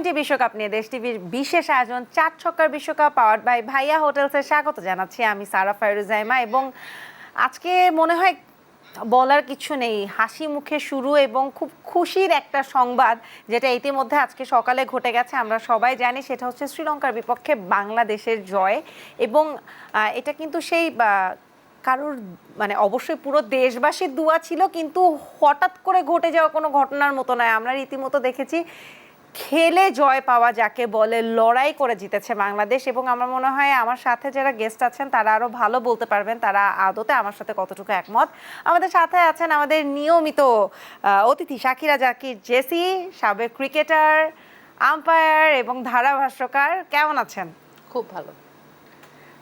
টি বিশ্বকাপ নিয়ে দেশ টিভির বিশেষ আয়োজন 4 ছক্কার বিশ্বকাপ পাওয়ার্ড বাই ভাইয়া হোটেলসে স্বাগত জানাচ্ছি আমি সারা ফায়রুজাইমা। এবং আজকে মনে হয় বলার কিছু নেই, হাসি মুখে শুরু এবং খুব খুশির একটা সংবাদ যেটা ইতিমধ্যে আজকে সকালে ঘটে গেছে। আমরা সবাই জানি সেটা হচ্ছে শ্রীলঙ্কার বিপক্ষে বাংলাদেশের জয়। এবং এটা কিন্তু সেই কারোর মানে অবশ্যই পুরো দেশবাসীর দোয়া ছিল, কিন্তু হঠাৎ করে ঘটে যাওয়া কোনো ঘটনার মতো নয়। আমরা রীতিমতো দেখেছি খেলে জয় পাওয়া যাকে বলে, লড়াই করে জিতেছে বাংলাদেশ। এবং আমার মনে হয় আমার সাথে যারা গেস্ট আছেন তারা আরো ভালো বলতে পারবেন তারা আদতে আমার সাথে কতটুকু একমত। আমাদের সাথে আছেন আমাদের নিয়মিত অতিথি শাকিরা জাকির জেসি, সাবেক ক্রিকেটার, আম্পায়ার এবং ধারাভাষ্যকার। কেমন আছেন? খুব ভালো।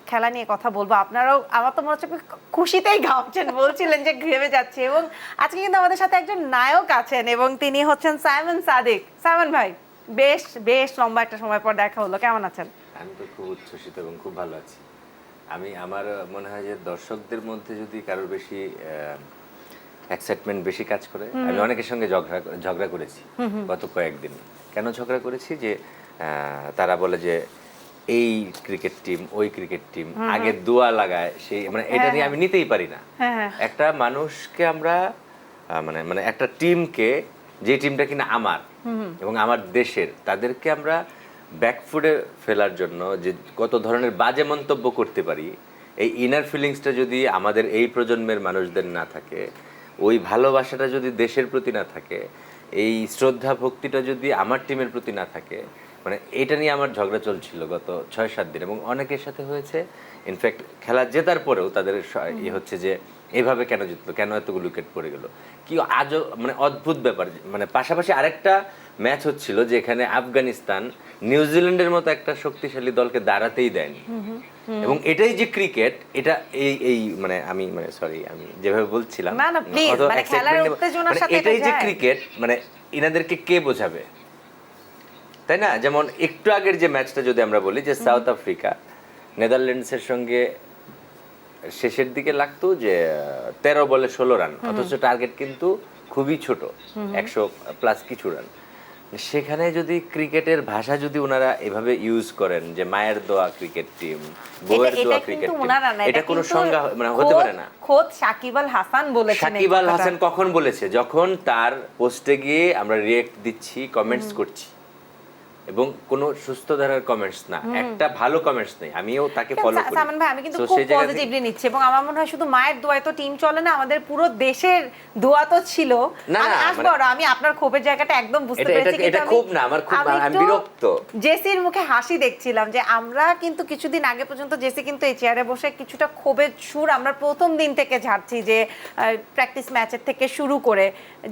খেলা নিয়ে কথা বলবো, আপনারাও আমার তো মনে হচ্ছে খুশিতেই ঘামছেন, বলছিলেন যে ঘেমে যাচ্ছে। এবং আজকে কিন্তু আমাদের সাথে একজন নায়ক আছেন এবং তিনি হচ্ছেন সাইমন সাদিক। সাইমন ভাই, বেশ বেশ লম্বা একটা সময় পর দেখা হলো, কেমন আছেন? আমি তো খুব উচ্ছ্বসিত এবং খুব ভালো আছি। আমার মনে হয় যে দর্শকদের মধ্যে যদি কারোর বেশি এক্সাইটমেন্ট বেশি কাজ করে, আমি অনেকের সঙ্গে ঝগড়া করেছি গত কয়েকদিন। কেন ঝগড়া করেছি? যে তারা বলে যে এই ক্রিকেট টিম ওই ক্রিকেট টিম আগে দোয়া লাগায়, সেই মানে এটা নিয়ে আমি নিতেই পারি না। একটা মানুষকে আমরা মানে একটা টিমকে, যে টিমটা কিনা আমার এবং আমার দেশের, তাদেরকে আমরা ব্যাকফুটে ফেলার জন্য যে কত ধরনের বাজে মন্তব্য করতে পারি, এই ইনার ফিলিংসটা যদি আমাদের এই প্রজন্মের মানুষদের না থাকে, ওই ভালোবাসাটা যদি দেশের প্রতি না থাকে, এই শ্রদ্ধা ভক্তিটা যদি আমার টিমের প্রতি না থাকে, মানে এটা নিয়ে আমার ঝগড়া চলছিল গত 6-7 দিন। এবং অনেকের সাথে হয়েছে, ইনফ্যাক্ট খেলা জেতার পরেও তাদের হচ্ছে যে এভাবে কেন জিতলো, কেন এতগুলো উইকেট পড়ে গেল, কি আজও মানে অদ্ভুত ব্যাপার। মানে পাশাপাশি আরেকটা ম্যাচ হচ্ছিল যেখানে আফগানিস্তান নিউজিল্যান্ডের মতো একটা শক্তিশালী দলকে দাঁড়াতেই দেয়নি। এবং এটাই যে ক্রিকেট, এটা এই মানে আমি যেভাবে বলছিলাম, এটাই যে ক্রিকেট, মানে ইনাদেরকে কে বোঝাবে, তাই না? যেমন একটু আগের যে ম্যাচটা যদি আমরা বলি, যে সাউথ আফ্রিকা নেদারল্যান্ডসের সঙ্গে শেষের দিকে লাগতো যে 13 বলে 16 রান, অথচ টার্গেট কিন্তু খুবই ছোট, 100+ কিছু রান। সেখানে যদি ক্রিকেটের ভাষা যদি ওনারা এভাবে ইউজ করেন যে মায়ের দোয়া ক্রিকেট টিম, বউয়ের দোয়া ক্রিকেট টিম, এটা কোনো সংজ্ঞা মানে হতে পারে না। খোদ সাকিব আল হাসান বলেছেন। সাকিব আল হাসান কখন বলেছে? যখন তার পোস্টে গিয়ে আমরা রিয়েক্ট দিচ্ছি, কমেন্টস করছি, এবং কোনো সুস্থ ধারার কমেন্টস না, একটা ভালো কমেন্টস নেই। আমিও তাকে ফলো করি। সামান ভাই, আমি কিন্তু খুব পজিটিভলি নিচ্ছি। এবং আমার মনে হয় শুধু মায়ের দোয়ায় তো টিম চলে না, আমাদের পুরো দেশের দোয়া তো ছিল। আমি আসবো, আমি আপনার ক্ষোভের জায়গাটা একদম বুঝতে পেরেছি। এটা খুব না, আমার খুব আমি বিরক্ত। জেসির মুখে হাসি দেখছিলাম যে আমরা কিন্তু কিছুদিন আগে পর্যন্ত জেসি কিন্তু এই চেয়ারে বসে কিছুটা ক্ষোভের সুর আমরা প্রথম দিন থেকে ঝাড়ছি, যে প্র্যাকটিস ম্যাচের থেকে শুরু করে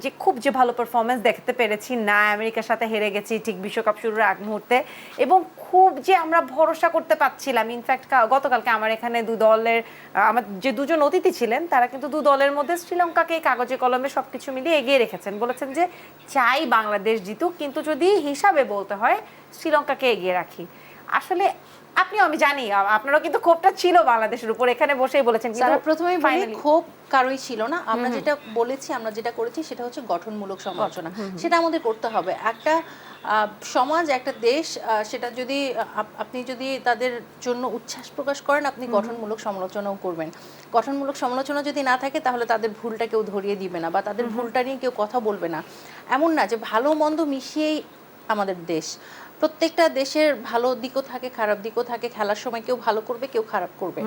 যে খুব যে ভালো পারফরমেন্স দেখতে পেরেছি না, আমেরিকার সাথে হেরে গেছি ঠিক বিশ্বকাপ শুরুর আগ মুহূর্তে, এবং খুব যে আমরা ভরসা করতে পারছিলাম। ইনফ্যাক্ট গতকালকে আমার এখানে আমার যে দুজন অতিথি ছিলেন তারা কিন্তু দু দলের মধ্যে শ্রীলঙ্কাকে কাগজে কলমে সবকিছু মিলিয়ে এগিয়ে রেখেছেন, বলেছেন যে চাই বাংলাদেশ জিতুক, কিন্তু যদি হিসাবে বলতে হয় শ্রীলঙ্কাকে এগিয়ে রাখি। আসলে আমি জানি আপনারও কিন্তু ক্ষোভটা ছিল বাংলাদেশের উপর, এখানে বসেই বলেছেন। কিন্তু প্রথমেই বলি, ক্ষোভ কারোই ছিল না। আমরা যেটা বলেছি, আমরা যেটা করেছি সেটা হচ্ছে গঠনমূলক সমালোচনা। সেটা আমাদের করতে হবে। একটা সমাজ, একটা দেশ, সেটা যদি আপনি যদি তাদের জন্য উচ্ছ্বাস প্রকাশ করেন, আপনি গঠনমূলক সমালোচনাও করবেন। গঠনমূলক সমালোচনা যদি না থাকে তাহলে তাদের ভুলটা কেউ ধরিয়ে দিবে না, বা তাদের ভুলটা নিয়ে কেউ কথা বলবে না। এমন না যে ভালো মন্দ মিশিয়েই আমাদের দেশ। প্রত্যেকটা দেশের ভালো দিকও থাকে, খারাপ দিকও থাকে। খেলার সময় কেউ ভালো করবে, কেউ খারাপ করবে।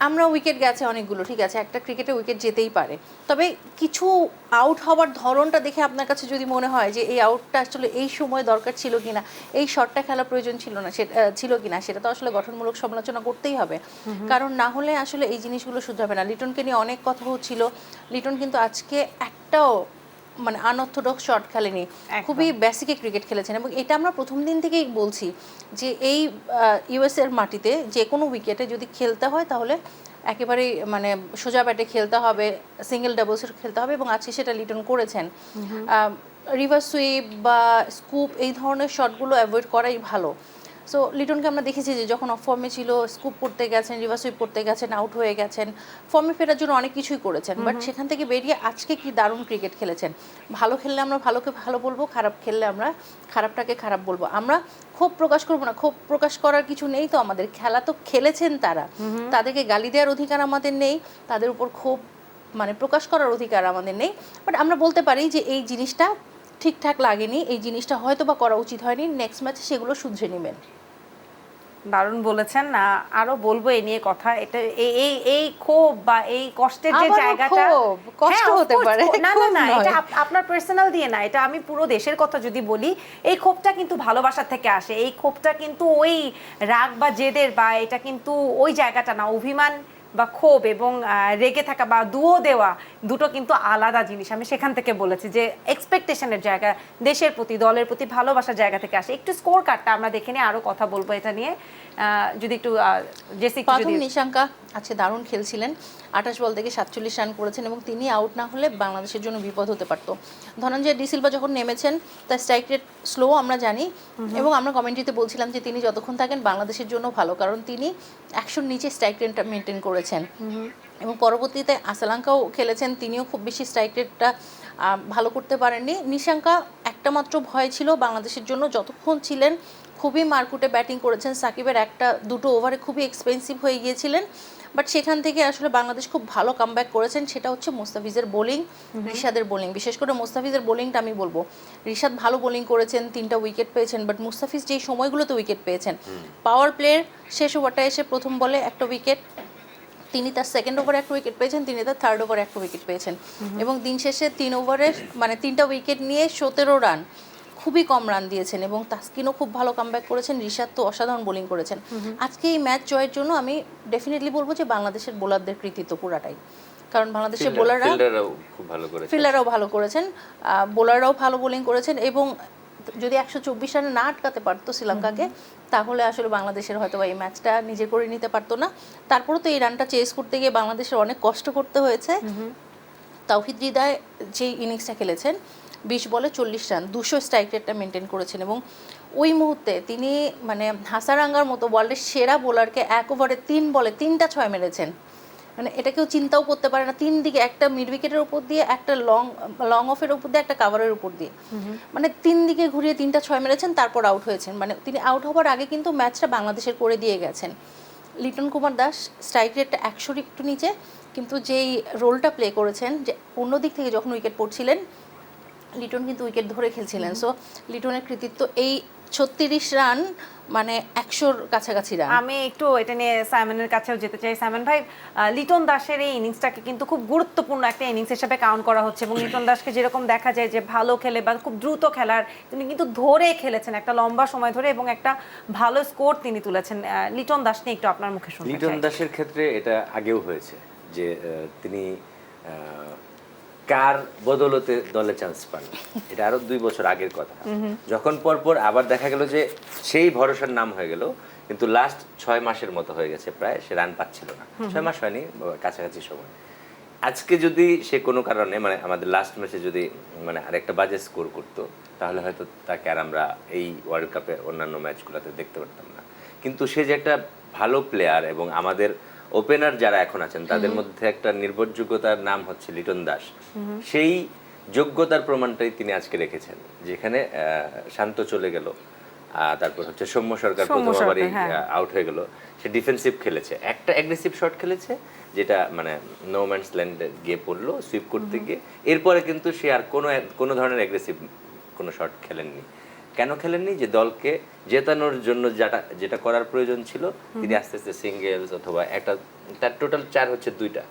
আমরা উইকেট গেছে অনেকগুলো, ঠিক আছে, একটা ক্রিকেটে উইকেট যেতেই পারে। তবে কিছু আউট হওয়ার ধরনটা দেখে আপনার কাছে যদি মনে হয় যে এই আউটটা আসলে এই সময় দরকার ছিল কিনা, এই শটটা খেলা প্রয়োজন ছিল কিনা, সেটা তো আসলে গঠনমূলক সমালোচনা করতেই হবে। কারণ না হলে আসলে এই জিনিসগুলো শুধরাবে না। লিটনকে নিয়ে অনেক কথা হচ্ছিল। লিটন কিন্তু আজকে একটাও মানে আনঅর্থোডক্স শট খেলেনি, খুবই বেসিকে ক্রিকেট খেলেছেন। এবং এটা আমরা প্রথম দিন থেকেই বলছি যে এই ইউএসএর মাটিতে যে কোনো উইকেটে যদি খেলতে হয় তাহলে একেবারেই মানে সোজা ব্যাটে খেলতে হবে, সিঙ্গেল ডাবলসের খেলতে হবে, এবং আজকে সেটা লিটন করেছেন। রিভার্স সুইপ বা স্কুপ এই ধরনের শটগুলো অ্যাভয়েড করাই ভালো। সো লিটনকে আমরা দেখেছি যে যখন অফ ফর্মে ছিল, স্কুপ করতে গেছেন, রিভার্স সুইপ করতে গেছেন, আউট হয়ে গেছেন, ফর্মে ফেরার জন্য অনেক কিছুই করেছেন, বাট সেখান থেকে বেরিয়ে আজকে কি দারুণ ক্রিকেট খেলেছেন। ভালো খেললে আমরা ভালোকে ভালো বলবো, খারাপ খেললে আমরা খারাপটাকে খারাপ বলবো। আমরা ক্ষোভ প্রকাশ করবো না, ক্ষোভ প্রকাশ করার কিছু নেই তো আমাদের, খেলা তো খেলেছেন তারা, তাদেরকে গালি দেওয়ার অধিকার আমাদের নেই, তাদের উপর ক্ষোভ মানে প্রকাশ করার অধিকার আমাদের নেই। বাট আমরা বলতে পারি যে এই জিনিসটা ঠিকঠাক লাগেনি, এই জিনিসটা হয়তো বা করা উচিত হয়নি, নেক্সট ম্যাচে সেগুলো শুধরে নেবেন। দারুণ বলেছেন। আরো বলবো এই নিয়ে কথা, এটা এই ক্ষোভ বা এই কষ্টের যে আবারও জায়গাটা, ক্ষোভ, কষ্ট হ্যাঁ, of হতে course, পারে, না না ক্ষোভ না, এটা নয়। আপনার পার্সোনাল দিয়ে না, এটা আমি পুরো দেশের কথা যদি বলি, এই ক্ষোভটা কিন্তু ভালোবাসা থেকে আসে। এই ক্ষোভটা কিন্তু ওই রাগ বা জেদের বা এটা কিন্তু ওই জায়গাটা না, অভিমান বা ক্ষোভ এবং রেগে থাকা বা দুও দেওয়া দুটো কিন্তু আলাদা জিনিস। আমি সেখান থেকে বলেছি যে এক্সপেকটেশনের জায়গা, দেশের প্রতি দলের প্রতি ভালোবাসার জায়গা থেকে আসে। একটু স্কোর কার্ডটা আমরা দেখে নিয়ে আরো কথা বলবো এটা নিয়ে, যদি একটু জেসি একটু প্রথম যদি নিশাঙ্কা আজকে দারুণ খেলছিলেন, 28 বল থেকে 47 রান করেছেন এবং তিনি আউট না হলে বাংলাদেশের জন্য বিপদ হতে পারতো। ধনঞ্জয় ডি সিলভা যখন নেমেছেন তার স্ট্রাইক রেট স্লো আমরা জানি, এবং আমরা কমেন্ট্রিতে বলছিলাম যে তিনি যতক্ষণ থাকেন বাংলাদেশের জন্য ভালো, কারণ তিনি 100-র নিচে স্ট্রাইক রেটটা মেনটেন করেছেন। এবং পরবর্তীতে আসালাঙ্কাও খেলেছেন, তিনিও খুব বেশি স্ট্রাইক রেটটা ভালো করতে পারেননি। নিশাঙ্কা একটা মাত্র ভয় ছিল বাংলাদেশের জন্য, যতক্ষণ ছিলেন খুবই মারকুটে ব্যাটিং করেছেন, সাকিবের একটা দুটো ওভারে খুবই এক্সপেন্সিভ হয়ে গিয়েছিলেন, বাট সেখান থেকে আসলে বাংলাদেশ খুব ভালো কামব্যাক করেছেন। সেটা হচ্ছে মুস্তাফিজের বোলিং, রিশাদের বোলিং, বিশেষ করে মুস্তাফিজের বোলিংটা আমি বলবো। রিশাদ ভালো বোলিং করেছেন, 3টা উইকেট পেয়েছেন, বাট মুস্তাফিজ যেই সময়গুলোতে উইকেট পেয়েছেন, পাওয়ার প্লের শেষ ওভারটা এসে প্রথম বলে একটা উইকেট, তিনি তার সেকেন্ড ওভারে একটা উইকেট পেয়েছেন, তিনি তার থার্ড ওভারে একটা উইকেট পেয়েছেন, এবং দিন শেষে 3 ওভারে মানে 3টা উইকেট নিয়ে 17 রান, খুবই কম রান দিয়েছেন। এবং তাসকিনও খুব ভালো কামব্যাক করেছেন, রিশাদ তো অসাধারণ বোলিং করেছেন। আজকে এই ম্যাচ জয়ের জন্য আমি ডেফিনেটলি বলবো যে বাংলাদেশের বোলারদের কৃতিত্ব পুরাটাই, কারণ বাংলাদেশের বোলাররা, ফিল্ডাররাও খুব ভালো করেছে, ফিল্ডাররাও ভালো করেছেন, বোলাররাও ভালো বোলিং করেছেন। এবং যদি 124 রানে না আটকাতে পারতো শ্রীলঙ্কাকে, তাহলে আসলে বাংলাদেশের হয়তো এই ম্যাচটা নিজে করে নিতে পারতো না। তারপরে তো এই রানটা চেস করতে গিয়ে বাংলাদেশের অনেক কষ্ট করতে হয়েছে। তাওহিদ হৃদয় যেই ইনিংসটা খেলেছেন, 20 বলে 40 রান, 200 স্ট্রাইক রেটটা মেনটেন করেছেন, এবং ওই মুহূর্তে তিনি মানে হাসারাঙ্গার মতো ওয়ার্ল্ডের সেরা বোলারকে 1 ওভারে 3 বলে 3টা 6 মেরেছেন। মানে এটা কেউ চিন্তাও করতে পারে না, 3 দিকে, একটা মিড উইকেটের উপর দিয়ে, একটা লং অফের উপর দিয়ে, একটা কাভারের উপর দিয়ে, মানে 3 দিকে ঘুরিয়ে 3টা 6 মেরেছেন, তারপর আউট হয়েছেন। মানে তিনি আউট হওয়ার আগে কিন্তু ম্যাচটা বাংলাদেশের করে দিয়ে গেছেন। লিটন কুমার দাস স্ট্রাইক রেটটা 100-র একটু নিচে, কিন্তু যেই রোলটা প্লে করেছেন, যে অন্য দিক থেকে যখন উইকেট পড়ছিলেন লিটন কিন্তু উইকেট ধরে খেলছিলেন। সো লিটনের কৃতিত্ব এই 36 রান, মানে 100-র কাছাকাছি রান। আমি একটু এটা নিয়ে সাইমনের কাছেও যেতে চাই। সাইমন ভাই, লিটন দাসের এই ইনিংসটাকে কিন্তু খুব গুরুত্বপূর্ণ একটা ইনিংস হিসেবে কাউন্ট করা হচ্ছে, এবং লিটন দাসকে যেরকম দেখা যায় যে ভালো খেলে বা খুব দ্রুত খেলার, তিনি কিন্তু ধরে খেলেছেন একটা লম্বা সময় ধরে এবং একটা ভালো স্কোর তিনি তুলেছেন। লিটন দাস নিয়ে একটু আপনার মুখে শুনতে লিটন চাই। দাসের ক্ষেত্রে এটা আগেও হয়েছে যে তিনি কার বদলতে দলে চান্স পান, এটা আরো 2 বছর আগের কথা, যখন পরপর আবার দেখা গেল যে সেই ভরসার নাম হয়ে গেল, কিন্তু লাস্ট 6 মাসের মতো হয়ে গেছে প্রায়, সে রান পাচ্ছিল না। 6 মাস হয়নি, কাছাকাছি সময়। আজকে যদি সে কোনো কারণে মানে আমাদের লাস্ট ম্যাচে যদি মানে আরেকটা বাজে স্কোর করতো, তাহলে হয়তো তাকে আর আমরা এই ওয়ার্ল্ড কাপে অন্যান্য ম্যাচগুলোতে দেখতে পারতাম না। কিন্তু সে যে একটা ভালো প্লেয়ার, এবং আমাদের ওপেনার যারা এখন আছেন তাদের মধ্যে একটা নির্ভরযোগ্যতার নাম হচ্ছে লিটন দাস, সেই যোগ্যতার প্রমাণটাই তিনি আজকে রেখেছেন। যেখানে শান্ত চলে গেল, তারপর হচ্ছে সৌম্য সরকার প্রথমবারই আউট হয়ে গেল, সে ডিফেন্সিভ খেলেছে, একটা অ্যাগ্রেসিভ শট খেলেছে যেটা মানে নো ম্যানস ল্যান্ডে গিয়ে পড়লো সুইপ করতে গিয়ে। এরপরে কিন্তু সে আর কোনো ধরনের অ্যাগ্রেসিভ কোনো শট খেলেননি। কেন খেলেননি? যে দলকে জেতানোর জন্য যেটা করার প্রয়োজন ছিল, তিনি আস্তে আস্তে সিঙ্গেলস অথবা একটা, তার টোটাল 4 হচ্ছে 2টা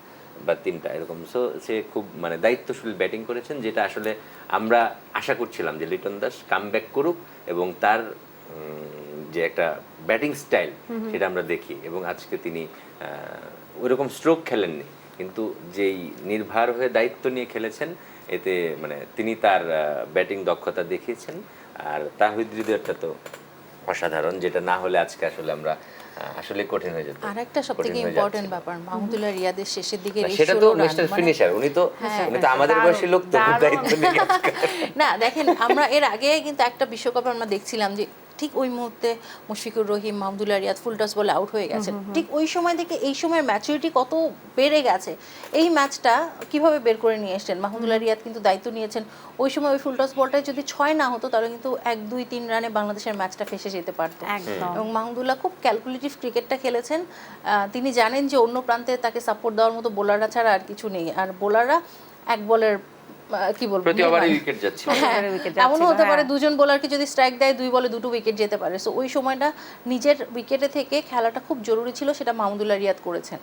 বা 3টা এরকম। সো সে খুব মানে দায়িত্বশীল ব্যাটিং করেছেন, যেটা আসলে আমরা আশা করছিলাম যে লিটন দাস কামব্যাক করুক এবং তার যে একটা ব্যাটিং স্টাইল সেটা আমরা দেখি। এবং আজকে তিনি ওইরকম স্ট্রোক খেলেননি, কিন্তু যেই নির্ভর হয়ে দায়িত্ব নিয়ে খেলেছেন, এতে মানে তিনি তার ব্যাটিং দক্ষতা দেখিয়েছেন। আর তাহিদ হৃদয়টা তো অসাধারণ, যেটা না হলে আজকে আসলে আমরা আসলে কঠিন হয়ে যেত। আর একটা সবথেকে ইম্পর্টেন্ট ব্যাপার, মাহমুদুল্লাহ রিয়াদের শেষের দিকে সেটা তো মিস্টার ফিনিশার, উনি তো আমাদের বয়সী লোক, তো দায়িত্ব নিয়ে না দেখেন, আমরা এর আগে কিন্তু একটা বিশ্বকাপে আমরা দেখছিলাম যে ঠিক ওই মুহূর্তে মুশফিকুর রহিম, মাহমুদুল্লাহ রিয়াদ ফুল টস বলে আউট হয়ে গেছেন। ঠিক ওই সময় থেকে এই সময়ের ম্যাচুরিটি কত বেড়ে গেছে, এই ম্যাচটা কিভাবে বের করে নিয়ে এসছেন। মাহমুদুল্লাহ রিয়াদ কিন্তু দায়িত্ব নিয়েছেন, ওই সময় ওই ফুল টস বলটায় যদি 6 না হতো তাহলে কিন্তু 1-2-3 রানে বাংলাদেশের ম্যাচটা ফেসে যেতে পারতো। একদম। এবং মাহমুদুল্লাহ খুব ক্যালকুলেটিভ ক্রিকেটটা খেলেছেন। তিনি জানেন যে অন্য প্রান্তে তাকে সাপোর্ট দেওয়ার মতো বোলাররা ছাড়া আর কিছু নেই, আর বোলাররা এক বলের কি বলবো প্রতি ওভারে উইকেট যাচ্ছে। হ্যাঁ, wicket যাচ্ছিল, এমনও হতে পারে হ্যাঁ। দুজন বোলারকে যদি স্ট্রাইক দেয় 2 বলে 2টো উইকেট যেতে পারে। সো ওই সময়টা নিজের উইকেটে থেকে খেলাটা খুব জরুরি ছিল, সেটা মাহমুদুল্লাহ রিয়াদ করেছেন।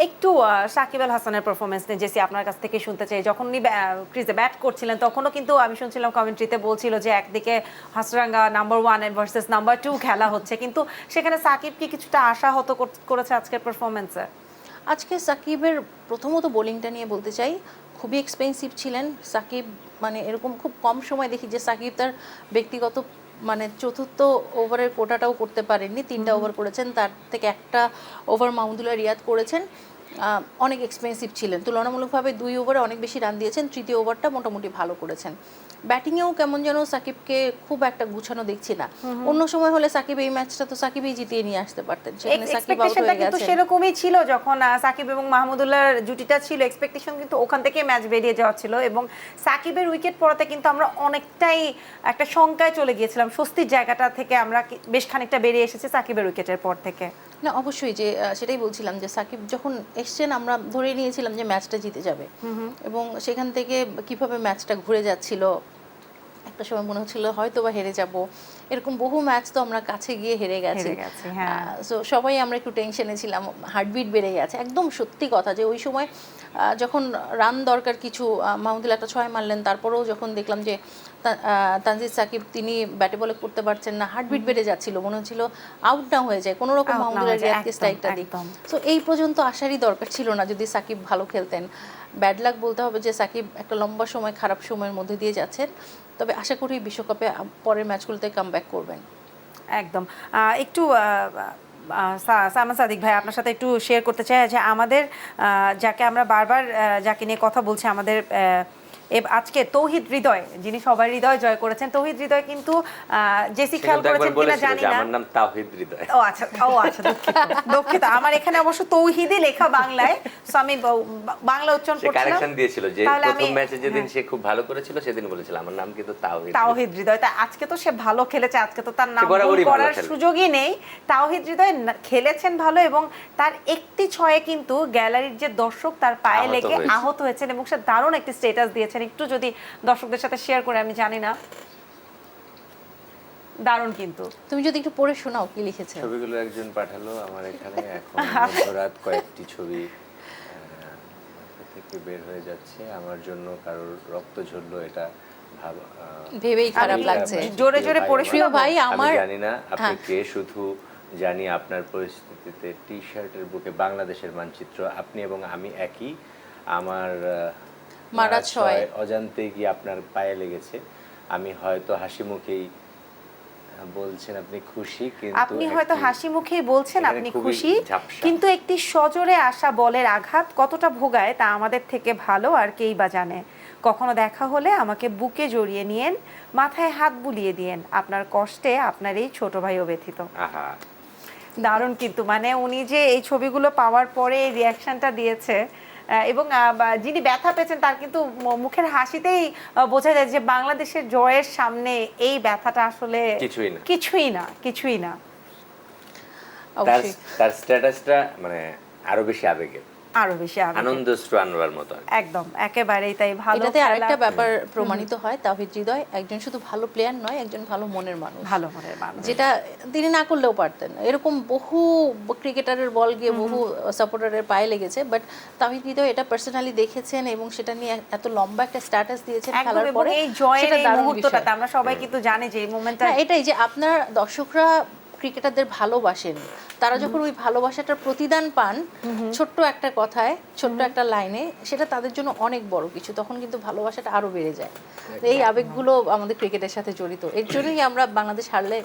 একটু সাকিব আল হাসানের পারফরমেন্স নিয়ে জেসি আপনার কাছ থেকে শুনতে চাই। যখন উনি ক্রিজে ব্যাট করছিলেন তখনও কিন্তু আমি শুনছিলাম কমেন্ট্রিতে বলছিল যে একদিকে হাসরাঙ্গা নাম্বার 1 ভার্সেস নাম্বার 2 খেলা হচ্ছে, কিন্তু সেখানে সাকিব কি কিছুটা আশাহত করেছে আজকের পারফরমেন্সে? আজকে সাকিবের প্রথমত বোলিংটা নিয়ে বলতে চাই, খুবই এক্সপেন্সিভ ছিলেন সাকিব। মানে এরকম খুব কম সময় দেখি যে সাকিব তার ব্যক্তিগত মানে চতুর্থ ওভারের কোটাটাও করতে পারেননি, 3টা ওভার করেছেন, তার থেকে একটা ওভার মাহমুদুল্লাহ রিয়াদ করেছেন। অনেক এক্সপেন্সিভ ছিলেন, তুলনামূলকভাবে 2 ওভারে অনেক বেশি রান দিয়েছেন, তৃতীয় ওভারটা মোটামুটি ভালো করেছেন। ব্যাটিংয়েও কেমন যেন সাকিবকে খুব একটা গুছানো দেখছি না। অন্য সময় হলে সাকিব এই ম্যাচটা তো সাকিবই জিতিয়ে নিয়ে আসতে পারতেন, সেখানে সাকিব আউট এক্সপেকটেশনটা হয়ে কিন্তু গেছেন। সেরকমই ছিল যখন সাকিব এবং মাহমুদুল্লাহর জুটিটা ছিল, এক্সপেকটেশন কিন্তু ওখান থেকে ম্যাচ বেরিয়ে যাওয়া ছিল, এবং সাকিবের উইকেট পড়াতে কিন্তু আমরা অনেকটাই একটা শঙ্কায় চলে গিয়েছিলাম, স্বস্তির জায়গাটা থেকে আমরা বেশ খানিকটা বেরিয়ে এসেছি সাকিবের উইকেটের পর থেকে। না অবশ্যই, যে সেটাই বলছিলাম যে সাকিব যখন এসছেন আমরা ধরে নিয়েছিলাম যে ম্যাচটা জিতে যাবে, এবং সেখান থেকে কিভাবে ম্যাচটা ঘুরে যাচ্ছিল, একটা সময় মনে হচ্ছিল হয়তো বা হেরে যাব। এরকম বহু ম্যাচ তো আমরা কাছে গিয়ে হেরে গেছি, হ্যাঁ। সো সবাই আমরা একটু টেনশনে ছিলাম, হার্টবিট বেড়ে গেছে। একদম সত্যি কথা যে ওই সময় যখন রান দরকার কিছু, মাহমুদুল্লাহ একটা 6 মারলেন, তারপরেও যখন দেখলাম যে তানজিদ সাকিব তিনি ব্যাটে বলে করতে পারছেন না, হার্টবিট বেড়ে যাচ্ছিল, মনে হচ্ছিল আউট না হয়ে যায় কোনো রকম মাহমুদুল্লাহ রিয়াদকে স্ট্রাইকটা দিই। সো এই পর্যন্ত আসারই দরকার ছিল না যদি সাকিব ভালো খেলতেন। ব্যাড লাক বলতে হবে যে সাকিব একটা লম্বা সময় খারাপ সময়ের মধ্যে দিয়ে যাচ্ছেন, তবে আশা করি বিশ্বকাপে পরের ম্যাচগুলোতে কামব্যাক করবেন। একদম। একটু সালমান সাদিক ভাই আপনার সাথে একটু শেয়ার করতে চাই যে আমাদের যাকে আমরা বারবার যাকে নিয়ে কথা বলছি, আমাদের আজকে তৌহিদ হৃদয়, যিনি সবার হৃদয় জয় করেছেন, তৌহিদ হৃদয় কিন্তু জেসি খেয়াল করেছেন কিনা জানি না, আমার নাম তাওহিদ হৃদয়। ও আচ্ছা দুঃখিত আমার এখানে অবশ্য তৌহিদই লেখা বাংলায়, সো আমি বাংলা উচ্চারণ সে করছিলাম। কারেকশন দিয়েছিল যে তাহলে প্রথম আমি- ম্যাচে যেদিন হ্যাঁ। সে খুব ভালো করেছিল সেদিন বলেছিল আমার নাম কিন্তু তাওহিদ। তাওহিদ হৃদয়, তা আজকে তো সে ভালো খেলেছে, আজকে তো তার নাম ভুল বরাবরই ভালো করার খেলে। সুযোগই নেই। তাওহিদ হৃদয় খেলেছেন ভালো, এবং তার একটি ছয়ে কিন্তু গ্যালারির যে দর্শক তার পায়ে আহত লেগে হয়েছে। আহত হয়েছেন, এবং সে দারুণ একটি স্ট্যাটাস দিয়েছেন, একটু যদি দর্শকদের সাথে শেয়ার করে, আমি জানি না, দারুণ কিন্তু। তুমি যদি একটু পড়ে শোনাও কি লিখেছে। ছবিগুলো একজন পাঠালো আমার এখানে, এখন মধ্যরাত কয়েকটি ছবি থেকে বের হয়ে যাচ্ছে, আমার জন্য কারোর রক্ত ঝরলো, এটা ভেবেই খারাপ আমি লাগছে। জোরে জোরে পড়ে প্রিয় শোনাবো? ভাই, আমি আমার জানি না আপনি কে, শুধু জানি আপনার পরিস্থিতিতে টি শার্টের বুকে বাংলাদেশের মানচিত্র, আপনি এবং আমি একই, আমার মারা ছয় অজান্তে গিয়ে আপনার পায়ে লেগেছে, আমি হয়তো হাসি মুখেই বলছেন আপনি খুশি, কিন্তু আপনি হয়তো হাসি মুখেই বলছেন এখানে আপনি খুবই খুশি, ঝাপসা। কিন্তু একটি সজোরে আসা বলের আঘাত কতটা ভোগায় তা আমাদের থেকে ভালো আর কেই বা জানে। কখনো দেখা হলে আমাকে বুকে জড়িয়ে নিয়েন, মাথায় হাত বুলিয়ে দিয়েন, আপনার কষ্টে আপনার এই ছোট ভাইও ব্যথিত। আহা, দারুণ কিন্তু, মানে উনি যে এই ছবিগুলো পাওয়ার পরে এই রিয়াকশনটা দিয়েছে, এবং যিনি ব্যথা পেয়েছেন তার কিন্তু মুখের হাসিতেই বোঝা যায় যে বাংলাদেশের জয়ের সামনে এই ব্যথাটা আসলে কিছুই না। অবশ্যই তার স্ট্যাটাসটা মানে আরো বেশি আবেগের, আরো বেশি আনন্দশ্রু আনবার মতো। একদম একেবারেই তাই। ভালো এটাতে আরেকটা ব্যাপার প্রমাণিত হয়, তাওহিদ হৃদয় একজন শুধু ভালো প্লেয়ার নয়, একজন ভালো মনের মানুষ, ভালো মনের মানুষ, যেটা তিনি না করলেও পারতেন। এরকম বহু ক্রিকেটারের বল গিয়ে বহু সাপোর্টারের পায়ে লেগেছে, বাট তাওহিদ হৃদয় এটা পার্সোনালি দেখেছেন এবং সেটা নিয়ে এত লম্বা একটা স্ট্যাটাস দিয়েছেন খেলার পরে। এই জয়ের সেটা এই দারুণ মুহূর্তটাতে বিষয়। আমরা সবাই কিন্তু জানি যে এই মোমেন্টটা, হ্যাঁ, এটাই যে আপনার দর্শকরা ক্রিকেটারদের ভালোবাসেন, তারা যখন ওই ভালোবাসাটার প্রতিদান পান ছোট্ট একটা কথায়, ছোট্ট একটা লাইনে, সেটা তাদের জন্য অনেক বড় কিছু, তখন কিন্তু ভালোবাসাটা আরো বেড়ে যায়। এই আবেগগুলো আমাদের ক্রিকেটের সাথে জড়িত, এর জন্যই আমরা বাংলাদেশ হারলে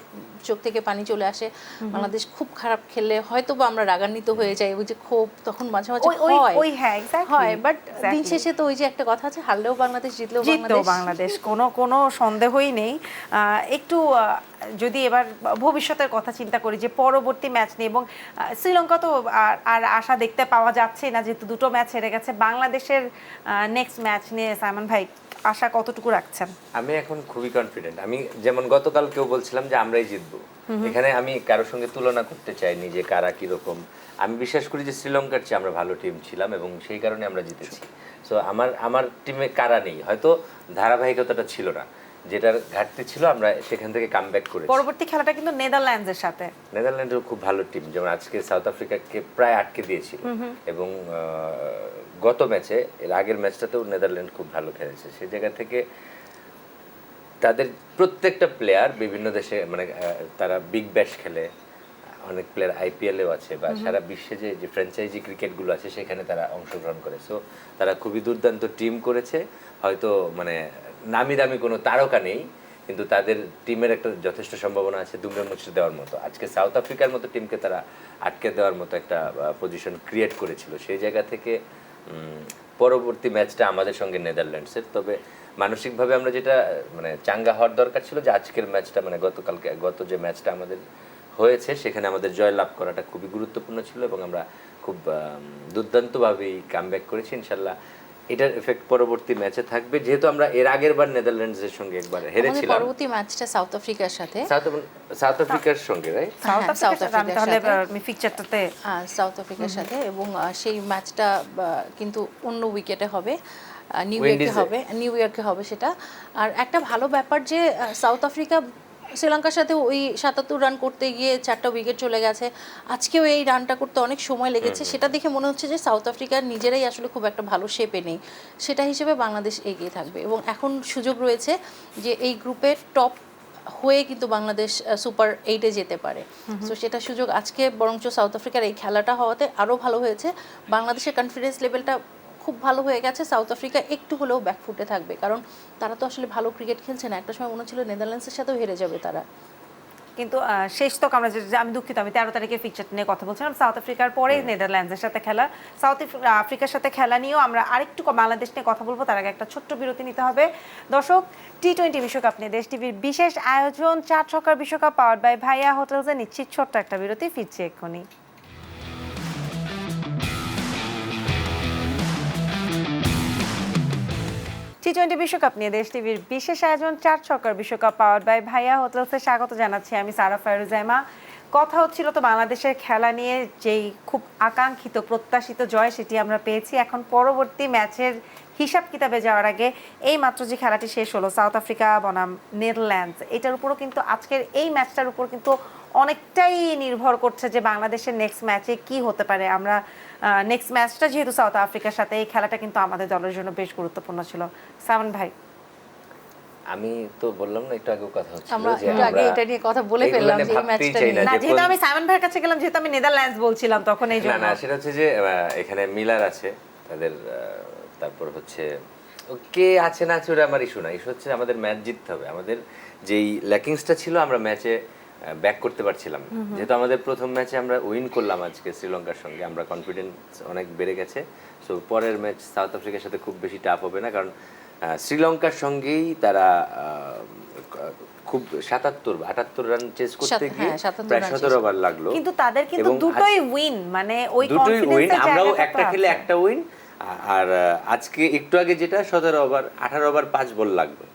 চোখ থেকে পানি চলে আসে, বাংলাদেশ খুব খারাপ খেললে হয়তো বা আমরা রাগান্বিত হয়ে যাই, ওই যে ক্ষোভ তখন মাঝে মাঝে হয়, বাট দিন শেষে তো ওই যে একটা কথা আছে, হারলেও বাংলাদেশ, জিতলেও বাংলাদেশ, কোনো সন্দেহই নেই। একটু যদি এবার ভবিষ্যতের কথা চিন্তা করি যে পরবর্তী ম্যাচ নিয়ে, এবং শ্রীলঙ্কা তো আর আশা দেখতে পাওয়া যাচ্ছে না যেহেতু দুটো ম্যাচ হেরে গেছে, বাংলাদেশের নেক্সট ম্যাচ নিয়ে সাইমন ভাই আশা কতটুকু রাখছেন? আমি এখন খুবই কনফিডেন্ট। আমি যেমন গতকাল কেউ বলছিলাম যে আমরাই জিতবো, এখানে আমি কারোর সঙ্গে তুলনা করতে চাইনি যে কারা কিরকম। আমি বিশ্বাস করি যে শ্রীলঙ্কার চেয়ে আমরা ভালো টিম ছিলাম এবং সেই কারণে আমরা জিতেছি। সো আমার টিমে কারা নেই, হয়তো ধারাবাহিকতাটা ছিল না, যেটার ঘাটতি ছিল আমরা সেখান থেকে কামব্যাক করেছি। পরবর্তী খেলাটা কিন্তু নেদারল্যান্ডসের সাথে। নেদারল্যান্ডের খুব ভালো টিম, যেমন আজকে সাউথ আফ্রিকাকে প্রায় আটকে দিয়েছিল এবং গত ম্যাচে এর আগের ম্যাচটাতেও নেদারল্যান্ড খুব ভালো খেলেছে। সেই জায়গা থেকে তাদের প্রত্যেকটা প্লেয়ার বিভিন্ন দেশে মানে তারা বিগ ব্যাশ খেলে, অনেক প্লেয়ার আইপিএলেও আছে বা সারা বিশ্বে যে ফ্র্যাঞ্চাইজি ক্রিকেটগুলো আছে সেখানে তারা অংশগ্রহণ করে। সো তারা খুবই দুর্দান্ত টিম করেছে। হয়তো মানে নামি দামি কোনো তারকা নেই, কিন্তু তাদের টিমের একটা যথেষ্ট সম্ভাবনা আছে দুমড়ে মুচড়ে দেওয়ার মতো। আজকে সাউথ আফ্রিকার মতো টিমকে তারা আটকে দেওয়ার মতো একটা পজিশন ক্রিয়েট করেছিল। সেই জায়গা থেকে পরবর্তী ম্যাচটা আমাদের সঙ্গে নেদারল্যান্ডসের। তবে মানসিকভাবে আমরা যেটা মানে চাঙ্গা হওয়ার দরকার ছিল যে আজকের ম্যাচটা মানে গত যে ম্যাচটা আমাদের হয়েছে সেখানে আমাদের জয় লাভ করাটা খুবই গুরুত্বপূর্ণ ছিল এবং আমরা খুব দুর্দান্তভাবেই কামব্যাক করেছি। ইনশাল্লাহ এটার এফেক্ট পরবর্তী ম্যাচে থাকবে, যেহেতু আমরা এর আগের বার নেদারল্যান্ডসের সঙ্গে একবার হেরেছিলাম। পরবর্তী ম্যাচটা সাউথ আফ্রিকার সাথে, সাউথ আফ্রিকার সঙ্গে, রাইট? সাউথ আফ্রিকার তাহলে ফিকচারটাতে সাউথ আফ্রিকার সাথে, এবং সেই ম্যাচটা কিন্তু অন্য উইকেটে হবে, নিউ ইয়র্কে হবে সেটা। আর একটা ভালো ব্যাপার যে সাউথ আফ্রিকা শ্রীলঙ্কার সাথে ওই ৭৭ রান করতে গিয়ে 4টা উইকেট চলে গেছে, আজকেও এই রানটা করতে অনেক সময় লেগেছে। সেটা দেখে মনে হচ্ছে যে সাউথ আফ্রিকার নিজেরাই আসলে খুব একটা ভালো শেপে নেই, সেটা হিসেবে বাংলাদেশ এগিয়ে থাকবে এবং এখন সুযোগ রয়েছে যে এই গ্রুপের টপ হয়ে কিন্তু বাংলাদেশ সুপার 8-এ যেতে পারে। তো সেটা সুযোগ আজকে বরঞ্চ সাউথ আফ্রিকার এই খেলাটা হওয়াতে আরও ভালো হয়েছে। বাংলাদেশের কনফিডেন্স লেভেলটা খুব ভালো হয়ে গেছে। সাউথ আফ্রিকা একটু হলেও ব্যাকফুটে থাকবে, কারণ তারা তো আসলে ভালো ক্রিকেট খেলছে না। একটা সময় মনে হচ্ছিল নেদারল্যান্ডসের সাথেও হেরে যাবে তারা, কিন্তু শেষ তক আমরা আমি দুঃখিত, আমি 13 তারিখে ফিকচার নিয়ে কথা বলছিলাম। সাউথ আফ্রিকার পরে নেদারল্যান্ডসের সাথে খেলা, সাউথ আফ্রিকার সাথে খেলা নিয়েও আমরা আরেকটু বাংলাদেশ নিয়ে কথা বলবো। তার আগে একটা ছোট্ট বিরতি নিতে হবে। দর্শক, টি-20 বিশ্বকাপ নিয়ে দেশ টিভির বিশেষ আয়োজন 4 ছক্কার বিশ্বকাপ পাওয়ার্ড বাই ভাইয়া হোটেলসে নিচ্ছি ছোট্ট একটা বিরতি, ফিরছি এক্ষুনি। টি-20 বিশ্বকাপ নিয়ে দেশ টিভির বিশেষ আয়োজন 4 ছক্কার বিশ্বকাপ পাওয়ার্ড বাই ভাইয়া হোটেলসে স্বাগত জানাচ্ছি আমি সারা ফায়রুজাইমা। কথা হচ্ছিল তো বাংলাদেশের খেলা নিয়ে, যেই খুব আকাঙ্ক্ষিত প্রত্যাশিত জয় সেটি আমরা পেয়েছি। এখন পরবর্তী ম্যাচের হিসাব কিতাবে যাওয়ার আগে এই মাত্র যে খেলাটি শেষ হলো সাউথ আফ্রিকা বনাম নেদারল্যান্ডস, এটার উপরও কিন্তু আজকের এই ম্যাচটার উপর কিন্তু অনেকটাই নির্ভর করছে যে বাংলাদেশের নেক্সট ম্যাচে কি হতে পারে। আমরা নেক্সট ম্যাচটা যেহেতু সাউথ আফ্রিকার সাথে, এই খেলাটা কিন্তু আমাদের দলের জন্য বেশ গুরুত্বপূর্ণ ছিল। সামন ভাই, আমি তো বললাম না একটু আগে কথা হচ্ছিল আমরা যে একটু আগে এটা নিয়ে কথা বলে ফেললাম যে এই ম্যাচটা নিয়ে। না, যেহেতু আমি সাইমন ভাইয়ের কাছে গেলাম, যেহেতু আমি নেদারল্যান্ডস বলছিলাম তখন এই জন্য। না, সেটা হচ্ছে যে এখানে মিলার আছে তাদের, তারপর হচ্ছে কে আছে না আছে ওটা আমার ইস্যু না। ইস্যু হচ্ছে আমাদের ম্যাচ জিততে হবে। আমাদের যেই ল্যাকিংসটা ছিল আমরা ম্যাচে ব্যাক করতে পারছিলাম। যেহেতু আমাদের প্রথম ম্যাচে আমরা উইন করলাম আজকে শ্রীলঙ্কার সঙ্গে, আমরা কনফিডেন্স অনেক বেড়ে গেছে। সো পরের ম্যাচ সাউথ আফ্রিকার সাথে খুব বেশি টাফ হবে না, কারণ শ্রীলঙ্কার সঙ্গেই তারা খুব 77-78 রান চেস করতে গিয়ে প্রায় 17 ওভার লাগলো, কিন্তু তাদের কিন্তু দুটোই উইন, মানে ওই কনফিডেন্সের জায়গাটা আমরাও একটা খেলে একটা উইন। আর আজকে একটু আগে যেটা 17 ওভার 18 ওভার 5 বল লাগলো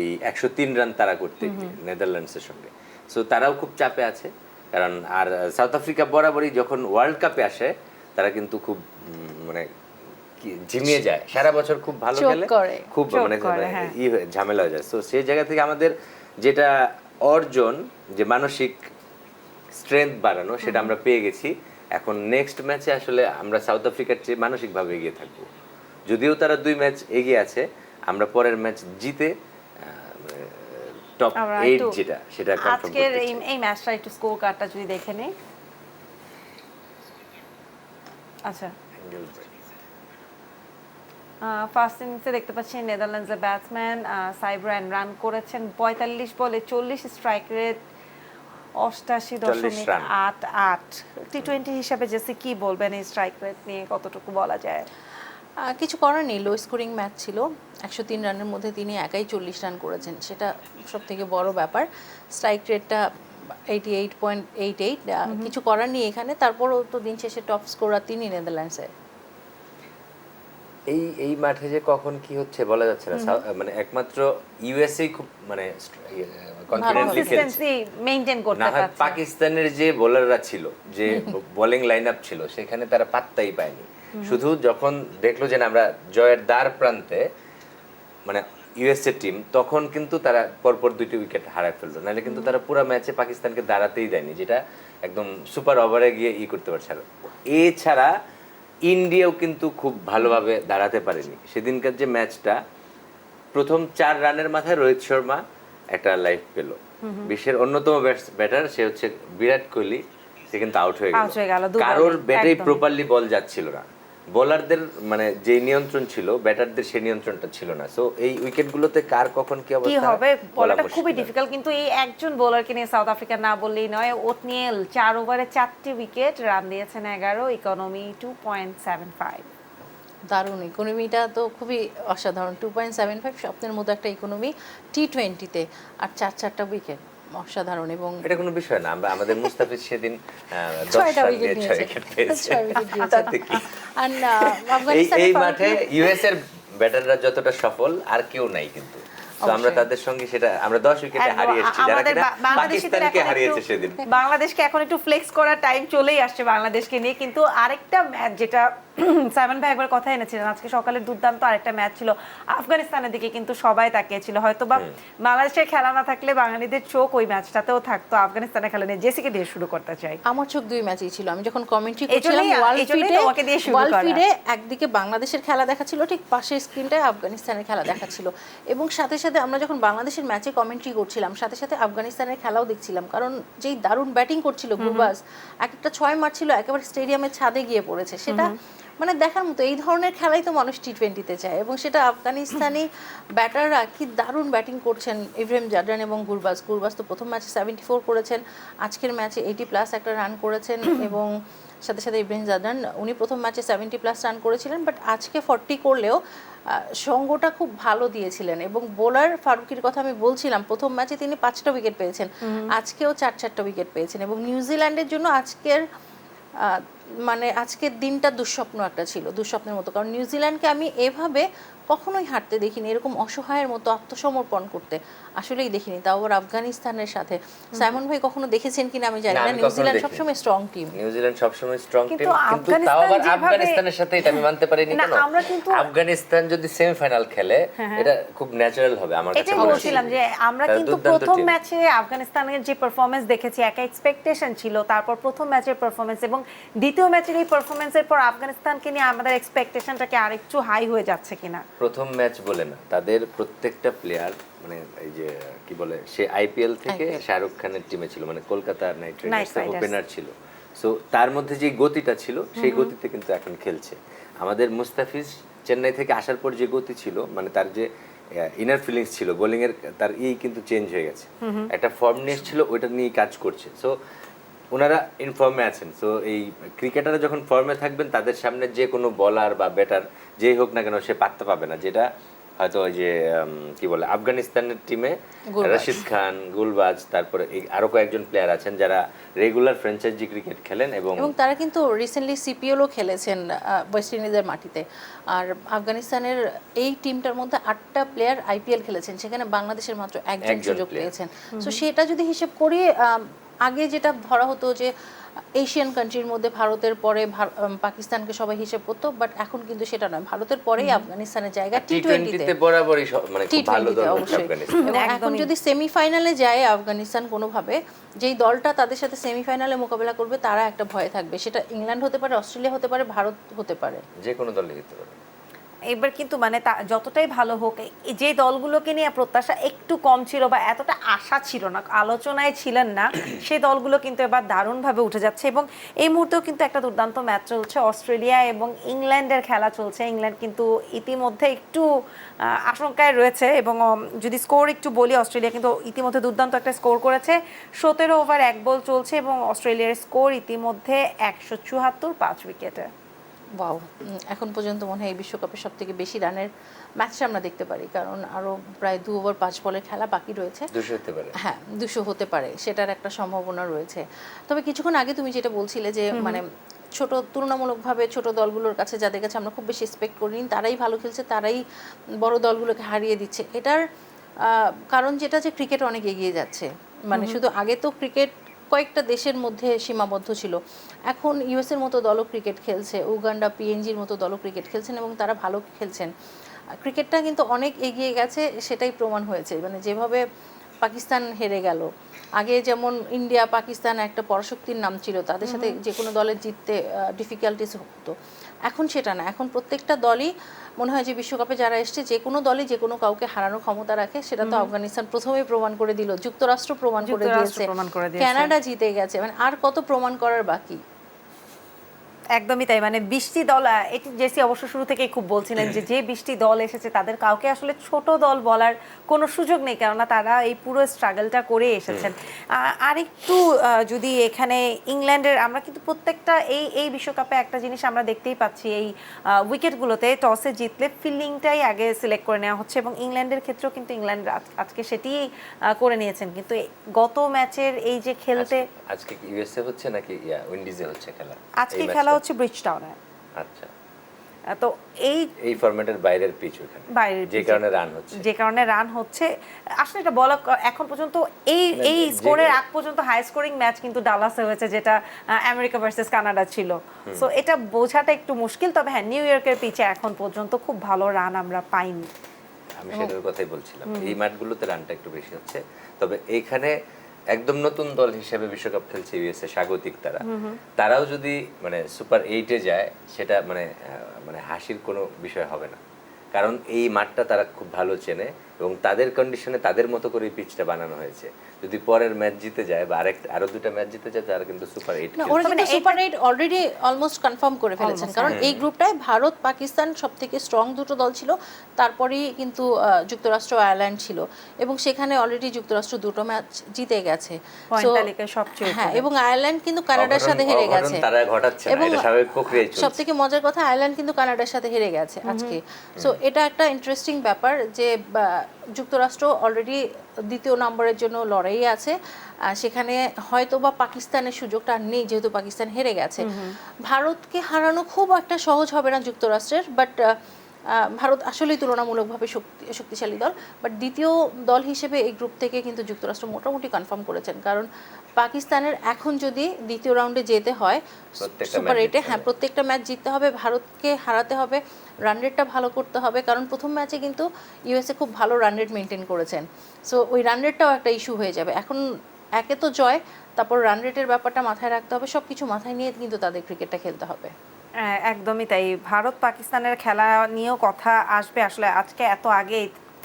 এই 103 রান তারা করতে গিয়ে নেদারল্যান্ডসের সঙ্গে। সো তারাও খুব চাপে আছে, কারণ আর সাউথ আফ্রিকা বরাবরই যখন ওয়ার্ল্ড কাপে আসে তারা কিন্তু খুব মানে ঝিমিয়ে যায়, সারা বছর খুব ভালো খেলে, খুব মানে ঝামেলা হয়ে যায়। তো সেই জায়গা থেকে আমাদের যেটা অর্জন, যে মানসিক স্ট্রেংথ বাড়ানো, সেটা আমরা পেয়ে গেছি। এখন নেক্সট ম্যাচে আসলে আমরা সাউথ আফ্রিকার চেয়ে মানসিকভাবে এগিয়ে থাকবো। যদিও তারা 2 ম্যাচ এগিয়ে আছে, আমরা পরের ম্যাচ জিতে টপ 8 যেটা সেটা কনফার্ম করতে চাই। আজকের এই ম্যাচটা একটু স্কোর কার্ডটা যদি দেখে নেই। আচ্ছা, ফার্স্ট ইনিংসে দেখতে পাচ্ছি নেদারল্যান্ডসের ব্যাটসম্যান সাইব্রান রান করেছেন 45 বলে 40, স্ট্রাইক রেট 88.88। টি-20 হিসাবে জেসি কি বলবেন এই স্ট্রাইক রেট নিয়ে, কতটুকু বলা যায়? কিছু করার নেই, লো স্কোরিং ম্যাচ ছিল, 103 রানের মধ্যে তিনি একাই 40 রান করেছেন, সেটা সব থেকে বড় ব্যাপার। স্ট্রাইক রেটটা 88.88, কিছু করার নেই এখানে। তারপরও তো দিন শেষে টপ স্কোরার তিনি নেদারল্যান্ডসে। এই মাঠে যে কখন কি হচ্ছে বলা যাচ্ছে না, মানে একমাত্র ইউএসএ খুব মানে কনফিডেন্টলি খেলছে, কনসিস্টেন্সি মেইনটেইন করতে না হয় পারছে। পাকিস্তানের যে বোলাররা ছিল, যে বোলিং লাইন আপ ছিল, সেখানে তারা পাত্তাই পায়নি। শুধু যখন দেখলো যে না আমরা জয়ের দ্বার প্রান্তে, মানে ইউএসএ টিম, তখন কিন্তু তারা পরপর 2টি উইকেট হারায় ফেললো, নাহলে কিন্তু তারা পুরো ম্যাচে পাকিস্তানকে দাঁড়াতেই দেয়নি, যেটা একদম সুপার ওভারে গিয়ে করতে পারছে। আর এছাড়া ইন্ডিয়াও কিন্তু খুব ভালোভাবে দাঁড়াতে পারেনি। সেদিনকার যে ম্যাচটা, প্রথম 4 রানের মাথায় রোহিত শর্মা একটা লাইফ পেল, বিশ্বের অন্যতম ব্যাটার, সে হচ্ছে বিরাট কোহলি, সে কিন্তু আউট হয়ে গেল। কারোর ব্যাটেই প্রপারলি বল যাচ্ছিল না, বোলারদের মানে যে নিয়ন্ত্রণ ছিল, ব্যাটারদের সেই নিয়ন্ত্রণটা ছিল না। সো এই উইকেটগুলোতে কার কখন কি অবস্থা কি হবে বলাটা খুবই ডিফিকাল্ট। কিন্তু এই একজন বোলারকে নিয়ে সাউথ আফ্রিকা না বললেই নয়, ওথনিয়েল 4 ওভারে 4টি উইকেট, রান দিয়েছেন 11, ইকোনমি 2.75। দারুণ ইকোনমিটা তো খুবই অসাধারণ, 2.75, স্বপ্নের মতো একটা ইকোনমি টি20-তে, আর 4টা উইকেট, অসাধারণ। এবং এটা কোনো বিষয় না, আমরা আমাদের মুস্তাফিজ সেদিন 10 ছয়টা রান উইকেট দিয়ে 6 নিয়েছে, উইকেট পেয়েছে। 6 উইকেট দিয়েছে। তাতে কি? আর এই আফগানিস্তানের মাঠে ইউএস এর ব্যাটাররা যতটা সফল আর কেউ নাই কিন্তু। তো আমরা তাদের সঙ্গে সেটা আমরা 10 উইকেটে হারিয়ে এসেছি, যারা কিনা পাকিস্তানকে হারিয়েছে সেদিন। বাংলাদেশকে এখন একটু ফ্লেক্স করার টাইম চলেই আসছে বাংলাদেশকে নিয়ে। কিন্তু আরেকটা ম্যাচ যেটা সাইমন ভাই একবার কথা এনেছিলেন, আজকে সকালে দুর্দান্ত আরেকটা ম্যাচ ছিল আফগানিস্তানের দিকে, কিন্তু সবাই তাকিয়েছিল। হয়তো বা বাংলাদেশের খেলা না থাকলে বাঙালিদের চোখ ওই ম্যাচটাতেও থাকতো, আফগানিস্তানের খেলা নিয়ে। জেসিকে দিয়ে শুরু করতে চাই। আমার চোখ 2 ম্যাচই ছিল। আমি যখন কমেন্ট্রি এজন্যই তোমাকে দিয়ে শুরু করা। ওয়ার্ল্ড ফিডে একদিকে বাংলাদেশের খেলা দেখাচ্ছিল, ঠিক পাশের স্ক্রিনটায় আফগানিস্তানের খেলা দেখাচ্ছিল, এবং সাথে সাথে আমরা যখন বাংলাদেশের ম্যাচে কমেন্ট্রি করছিলাম, সাথে সাথে আফগানিস্তানের খেলাও দেখছিলাম। কারণ যেই দারুণ ব্যাটিং করছিল গুরবাজ, একটা 6 মারছিল, একেবারে স্টেডিয়ামের ছাদে গিয়ে পড়েছে, সেটা মানে দেখার মতো। এই ধরনের খেলাই তো মানুষ টি20-তে চায়, এবং সেটা আফগানিস্তানি ব্যাটাররা কি দারুণ ব্যাটিং করছেন, ইব্রাহিম জাডরান এবং গুরবাজ তো প্রথম ম্যাচে 74 করেছেন, আজকের ম্যাচে 80+ একটা রান করেছেন, এবং সাথে সাথে ইব্রাহিম জাডরান, উনি প্রথম ম্যাচে 70+ রান করেছিলেন, বাট আজকে 40 করলেও সঙ্গটা খুব ভালো দিয়েছিলেন। এবং বোলার ফারুকির কথা আমি বলছিলাম, প্রথম ম্যাচে তিনি 5টা উইকেট পেয়েছেন, আজকেও 4-4টা উইকেট পেয়েছেন। এবং নিউজিল্যান্ডের জন্য মানে আজকের দিনটা দুঃস্বপ্ন একটা ছিল, দুঃস্বপ্নের মতো। কারণ নিউজিল্যান্ডকে আমি এভাবে কখনোই হারতে দেখিনি, এরকম অসহায়ের মতো আত্মসমর্পণ করতে আসলেই দেখিনি, তাও আবার আফগানিস্তানের সাথে। সাইমন ভাই কখনো দেখেছেন কিনা আমি জানি না, নিউজিল্যান্ড সবসময় স্ট্রং টিম, নিউজিল্যান্ড সবসময় স্ট্রং টিম, কিন্তু তাও আবার আফগানিস্তানের সাথে এটা আমি মানতে পারিনি কেন। আফগানিস্তান যদি সেমিফাইনাল খেলে, এটা খুব ন্যাচারাল হবে আমার কাছে এটাই বলছিলাম যে আমরা কিন্তু প্রথম ম্যাচে আফগানিস্তানের যে পারফরম্যান্স দেখেছি, একটা এক্সপেকটেশন ছিল, তারপর প্রথম ম্যাচের পারফরম্যান্স এবং দ্বিতীয় ম্যাচের এই পারফরম্যান্সের পর আফগানিস্তানকে নিয়ে আমাদের এক্সপেকটেশনটাকে আরেকটু হাই হয়ে যাচ্ছে কিনা। প্রথম ম্যাচ বলে না, তাদের প্রত্যেকটা প্লেয়ার, মানে এই যে কি বলে, সে আইপিএল থেকে শাহরুখ খানের টিমে ছিল, মানে কলকাতা নাইট রাইডার্সের ওপেনার ছিল। সো তার মধ্যে যে গতিটা ছিল, সেই গতিতে কিন্তু এখন খেলছে। আমাদের মুস্তাফিজ চেন্নাই থেকে আসার পর যে গতি ছিল, মানে তার যে ইনার ফিলিংস ছিল বোলিং এর, তার কিন্তু চেঞ্জ হয়ে গেছে, একটা ফর্মনেস ছিল, ওইটা নিয়ে কাজ করছে। সো ওনারা ইনফর্মে আছেন। সো এই ক্রিকেটাররা যখন ফর্মে থাকবেন, তাদের সামনে যে কোনো বলার বা ব্যাটার যেই হোক না কেন, সে পাত্তা পাবে না। যেটা হয়তো ওই যে কি বলে, আফগানিস্তানের টিমে রশিদ খান, গুলবাজ, তারপরে আরো কয়েকজন প্লেয়ার আছেন যারা রেগুলার ফ্র্যাঞ্চাইজি ক্রিকেট খেলেন, এবং তারা কিন্তু রিসেন্টলি সিপিএলও খেলেছেন ওয়েস্ট ইন্ডিজের মাটিতে। আর আফগানিস্তানের এই টিমটার মধ্যে 8টা প্লেয়ার আইপিএল খেলেছেন, সেখানে বাংলাদেশের মাত্র একজন সুযোগ পেয়েছেন। সো সেটা যদি হিসেব করি, আগে যেটা ধরা হতো যে এশিয়ান কান্ট্রির মধ্যে ভারতের পরে পাকিস্তানকে সবাই হিসেব করতো, বাট এখন কিন্তু সেটা নয়, ভারতের পরেই আফগানিস্তানের জায়গা টি20-তে বরাবরই মানে খুব ভালো দল হচ্ছে আফগানিস্তান। এবং এখন যদি সেমিফাইনালে যায় আফগানিস্তান কোনোভাবে, যেই দলটা তাদের সাথে সেমিফাইনালে মোকাবেলা করবে, তারা একটা ভয় থাকবে। সেটা ইংল্যান্ড হতে পারে, অস্ট্রেলিয়া হতে পারে, ভারত হতে পারে, যে কোনো দলই হতে পারে। এবার কিন্তু মানে যতটাই ভালো হোক, যে দলগুলোকে নিয়ে প্রত্যাশা একটু কম ছিল বা এতটা আশা ছিল না, আলোচনায় ছিলেন না, সেই দলগুলো কিন্তু এবার দারুণভাবে উঠে যাচ্ছে। এবং এই মুহূর্তেও কিন্তু একটা দুর্দান্ত ম্যাচ চলছে, অস্ট্রেলিয়া এবং ইংল্যান্ডের খেলা চলছে। ইংল্যান্ড কিন্তু ইতিমধ্যে একটু আশঙ্কায় রয়েছে, এবং যদি স্কোর একটু বলি, অস্ট্রেলিয়া কিন্তু ইতিমধ্যে দুর্দান্ত একটা স্কোর করেছে, 17 ওভার 1 বল চলছে, এবং অস্ট্রেলিয়ার স্কোর ইতিমধ্যে 174, 5 উইকেটে। ওয়াও, এখন পর্যন্ত মনে হয় এই বিশ্বকাপে সব থেকে বেশি রানের ম্যাচ আমরা দেখতে পারি, কারণ আরো প্রায় 2 ওভার 5 বলের খেলা বাকি রয়েছে। 200 হতে পারে। হ্যাঁ, 200 হতে পারে, সেটার একটা সম্ভাবনা রয়েছে। তবে কিছুক্ষণ আগে তুমি যেটা বলছিলে যে মানে ছোট তুলনামূলকভাবে ছোট দলগুলোর কাছে, যাদের কাছে আমরা খুব বেশি এক্সপেক্ট করিনি, তারাই ভালো খেলছে, তারাই বড় দলগুলোকে হারিয়ে দিচ্ছে। এটার কারণ যেটা, যে ক্রিকেট অনেক এগিয়ে যাচ্ছে। মানে শুধু আগে তো ক্রিকেট কয়েকটা দেশের মধ্যে সীমাবদ্ধ ছিল, এখন ইউএসের মতো দলও ক্রিকেট খেলছে, উগান্ডা, পিএনজির মতো দলও ক্রিকেট খেলছেন এবং তারা ভালো খেলছেন। ক্রিকেটটা কিন্তু অনেক এগিয়ে গেছে, সেটাই প্রমাণ হয়েছে। মানে যেভাবে পাকিস্তান হেরে গেল, আগে যেমন ইন্ডিয়া পাকিস্তান একটা পরাশক্তির নাম ছিল, তাদের সাথে যে কোনো দলের জিততে ডিফিকাল্টিস হতো, এখন সেটা না। এখন প্রত্যেকটা দলই মনে হয় যে বিশ্বকাপে যারা এসছে, যে কোনো দলই যে কোনো কাউকে হারানোর ক্ষমতা রাখে। সেটা তো আফগানিস্তান প্রথমেই প্রমাণ করে দিল, যুক্তরাষ্ট্র প্রমাণ করে দিয়েছে, কানাডা জিতে গেছে, মানে আর কত প্রমাণ করার বাকি। একদমই তাই, মানে 20টি দল, এটি জেসি অবশ্য শুরু থেকেই খুব বলছিলেন যে 20টি দল এসেছে তাদের কাউকে আসলে ছোট দল বলার কোনো সুযোগ নেই, কেননা তারা এই পুরো স্ট্রাগলটা করে এসেছেন। আরেকটু যদি এখানে ইংল্যান্ডের, আমরা কিন্তু প্রত্যেকটা এই বিশ্বকাপে একটা জিনিস আমরা দেখতেই পাচ্ছি, এই উইকেটগুলোতে টসে জিতলে ফিল্ডিংটাই আগে সিলেক্ট করে নেওয়া হচ্ছে, এবং ইংল্যান্ডের ক্ষেত্রেও কিন্তু ইংল্যান্ড আজকে সেটিই করে নিয়েছেন। কিন্তু গত ম্যাচের এই যে খেলতে, আজকে কি ইউএসএ হচ্ছে নাকি উইন্ডিজে হচ্ছে খেলা? আজকে খেলা হচ্ছে ব্রিজটাউনে। আচ্ছা, তো এই ফরম্যাটের বাইরের পিচ ওখানে, যে কারণে রান হচ্ছে। আসলে এটা বলা এখন পর্যন্ত এই স্কোরের আগ পর্যন্ত হাই স্কোরিং ম্যাচ কিন্তু ডালাসে হয়েছে, যেটা আমেরিকা ভার্সেস কানাডা ছিল। সো এটা বোঝাটা একটু মুশকিল। তবে হ্যাঁ, নিউ ইয়র্কের পিচে এখন পর্যন্ত খুব ভালো রান আমরা পাইনি। আমি সেটার কথাই বলছিলাম, এই মাঠগুলোতে রানটা একটু বেশি হচ্ছে। তবে এইখানে একদম নতুন দল হিসেবে বিশ্বকাপ খেলছে ইউএসএ, স্বাগতিক তারাও যদি মানে সুপার 8-এ যায়, সেটা মানে হাসির কোনো বিষয় হবে না, কারণ এই মাঠটা তারা খুব ভালো চেনে এবং তাদের কন্ডিশনে তাদের মতো করে পিচটা বানানো হয়েছে। যদি পরের ম্যাচ জিতে যায় বা আরো দুটো ম্যাচ জিতে যায়, তারা কিন্তু সুপার 8 না, ওরা কিন্তু সুপার 8 অলরেডি অলমোস্ট কনফার্ম করে ফেলেছেন, কারণ এই গ্রুপটায় ভারত পাকিস্তান সবথেকে স্ট্রং দুটো দল ছিল, তারপরেই কিন্তু যুক্তরাষ্ট্র আয়ারল্যান্ড ছিল, এবং সেখানে অলরেডি যুক্তরাষ্ট্র দুটো ম্যাচ জিতে গেছে। হ্যাঁ, এবং আয়ারল্যান্ড কিন্তু কানাডার সাথে হেরে গেছে, তারা ঘটাচ্ছে না, এটা স্বাভাবিক প্রক্রিয়াই চলছে। সবথেকে মজার কথা, আয়ারল্যান্ড কিন্তু কানাডার সাথে হেরে গেছে আজকে। সো এটা একটা ইন্টারেস্টিং ব্যাপার যে যুক্তরাষ্ট্র অলরেডি দ্বিতীয় নম্বরের জন্য লড়াই আছে, সেখানে হয়তো বা পাকিস্তানের সুযোগটা নেই, যেহেতু পাকিস্তান হেরে গেছে। ভারতকে হারানো খুব একটা সহজ হবে না যুক্তরাষ্ট্রের, বাট ভারত আসলেই তুলনামূলকভাবে শক্তিশালী দল, বাট দ্বিতীয় দল হিসেবে এই গ্রুপ থেকে কিন্তু যুক্তরাষ্ট্র মোটামুটি কনফার্ম করেছেন। কারণ পাকিস্তানের এখন যদি দ্বিতীয় রাউন্ডে যেতে হয় সুপার 8-এ, হ্যাঁ, প্রত্যেকটা ম্যাচ জিততে হবে, ভারতকে হারাতে হবে, রান রেটটা ভালো করতে হবে, কারণ প্রথম ম্যাচে কিন্তু ইউএসএ খুব ভালো রান রেট মেনটেন করেছেন। সো ওই রান রেটটাও একটা ইস্যু হয়ে যাবে। এখন একে তো জয়, তারপর রান রেটের ব্যাপারটা মাথায় রাখতে হবে, সব কিছু মাথায় নিয়ে কিন্তু তাদের ক্রিকেটটা খেলতে হবে। একদমই তাই। ভারত পাকিস্তানের খেলা নিয়েও কথা আসবে। আসলে আজকে এত আগে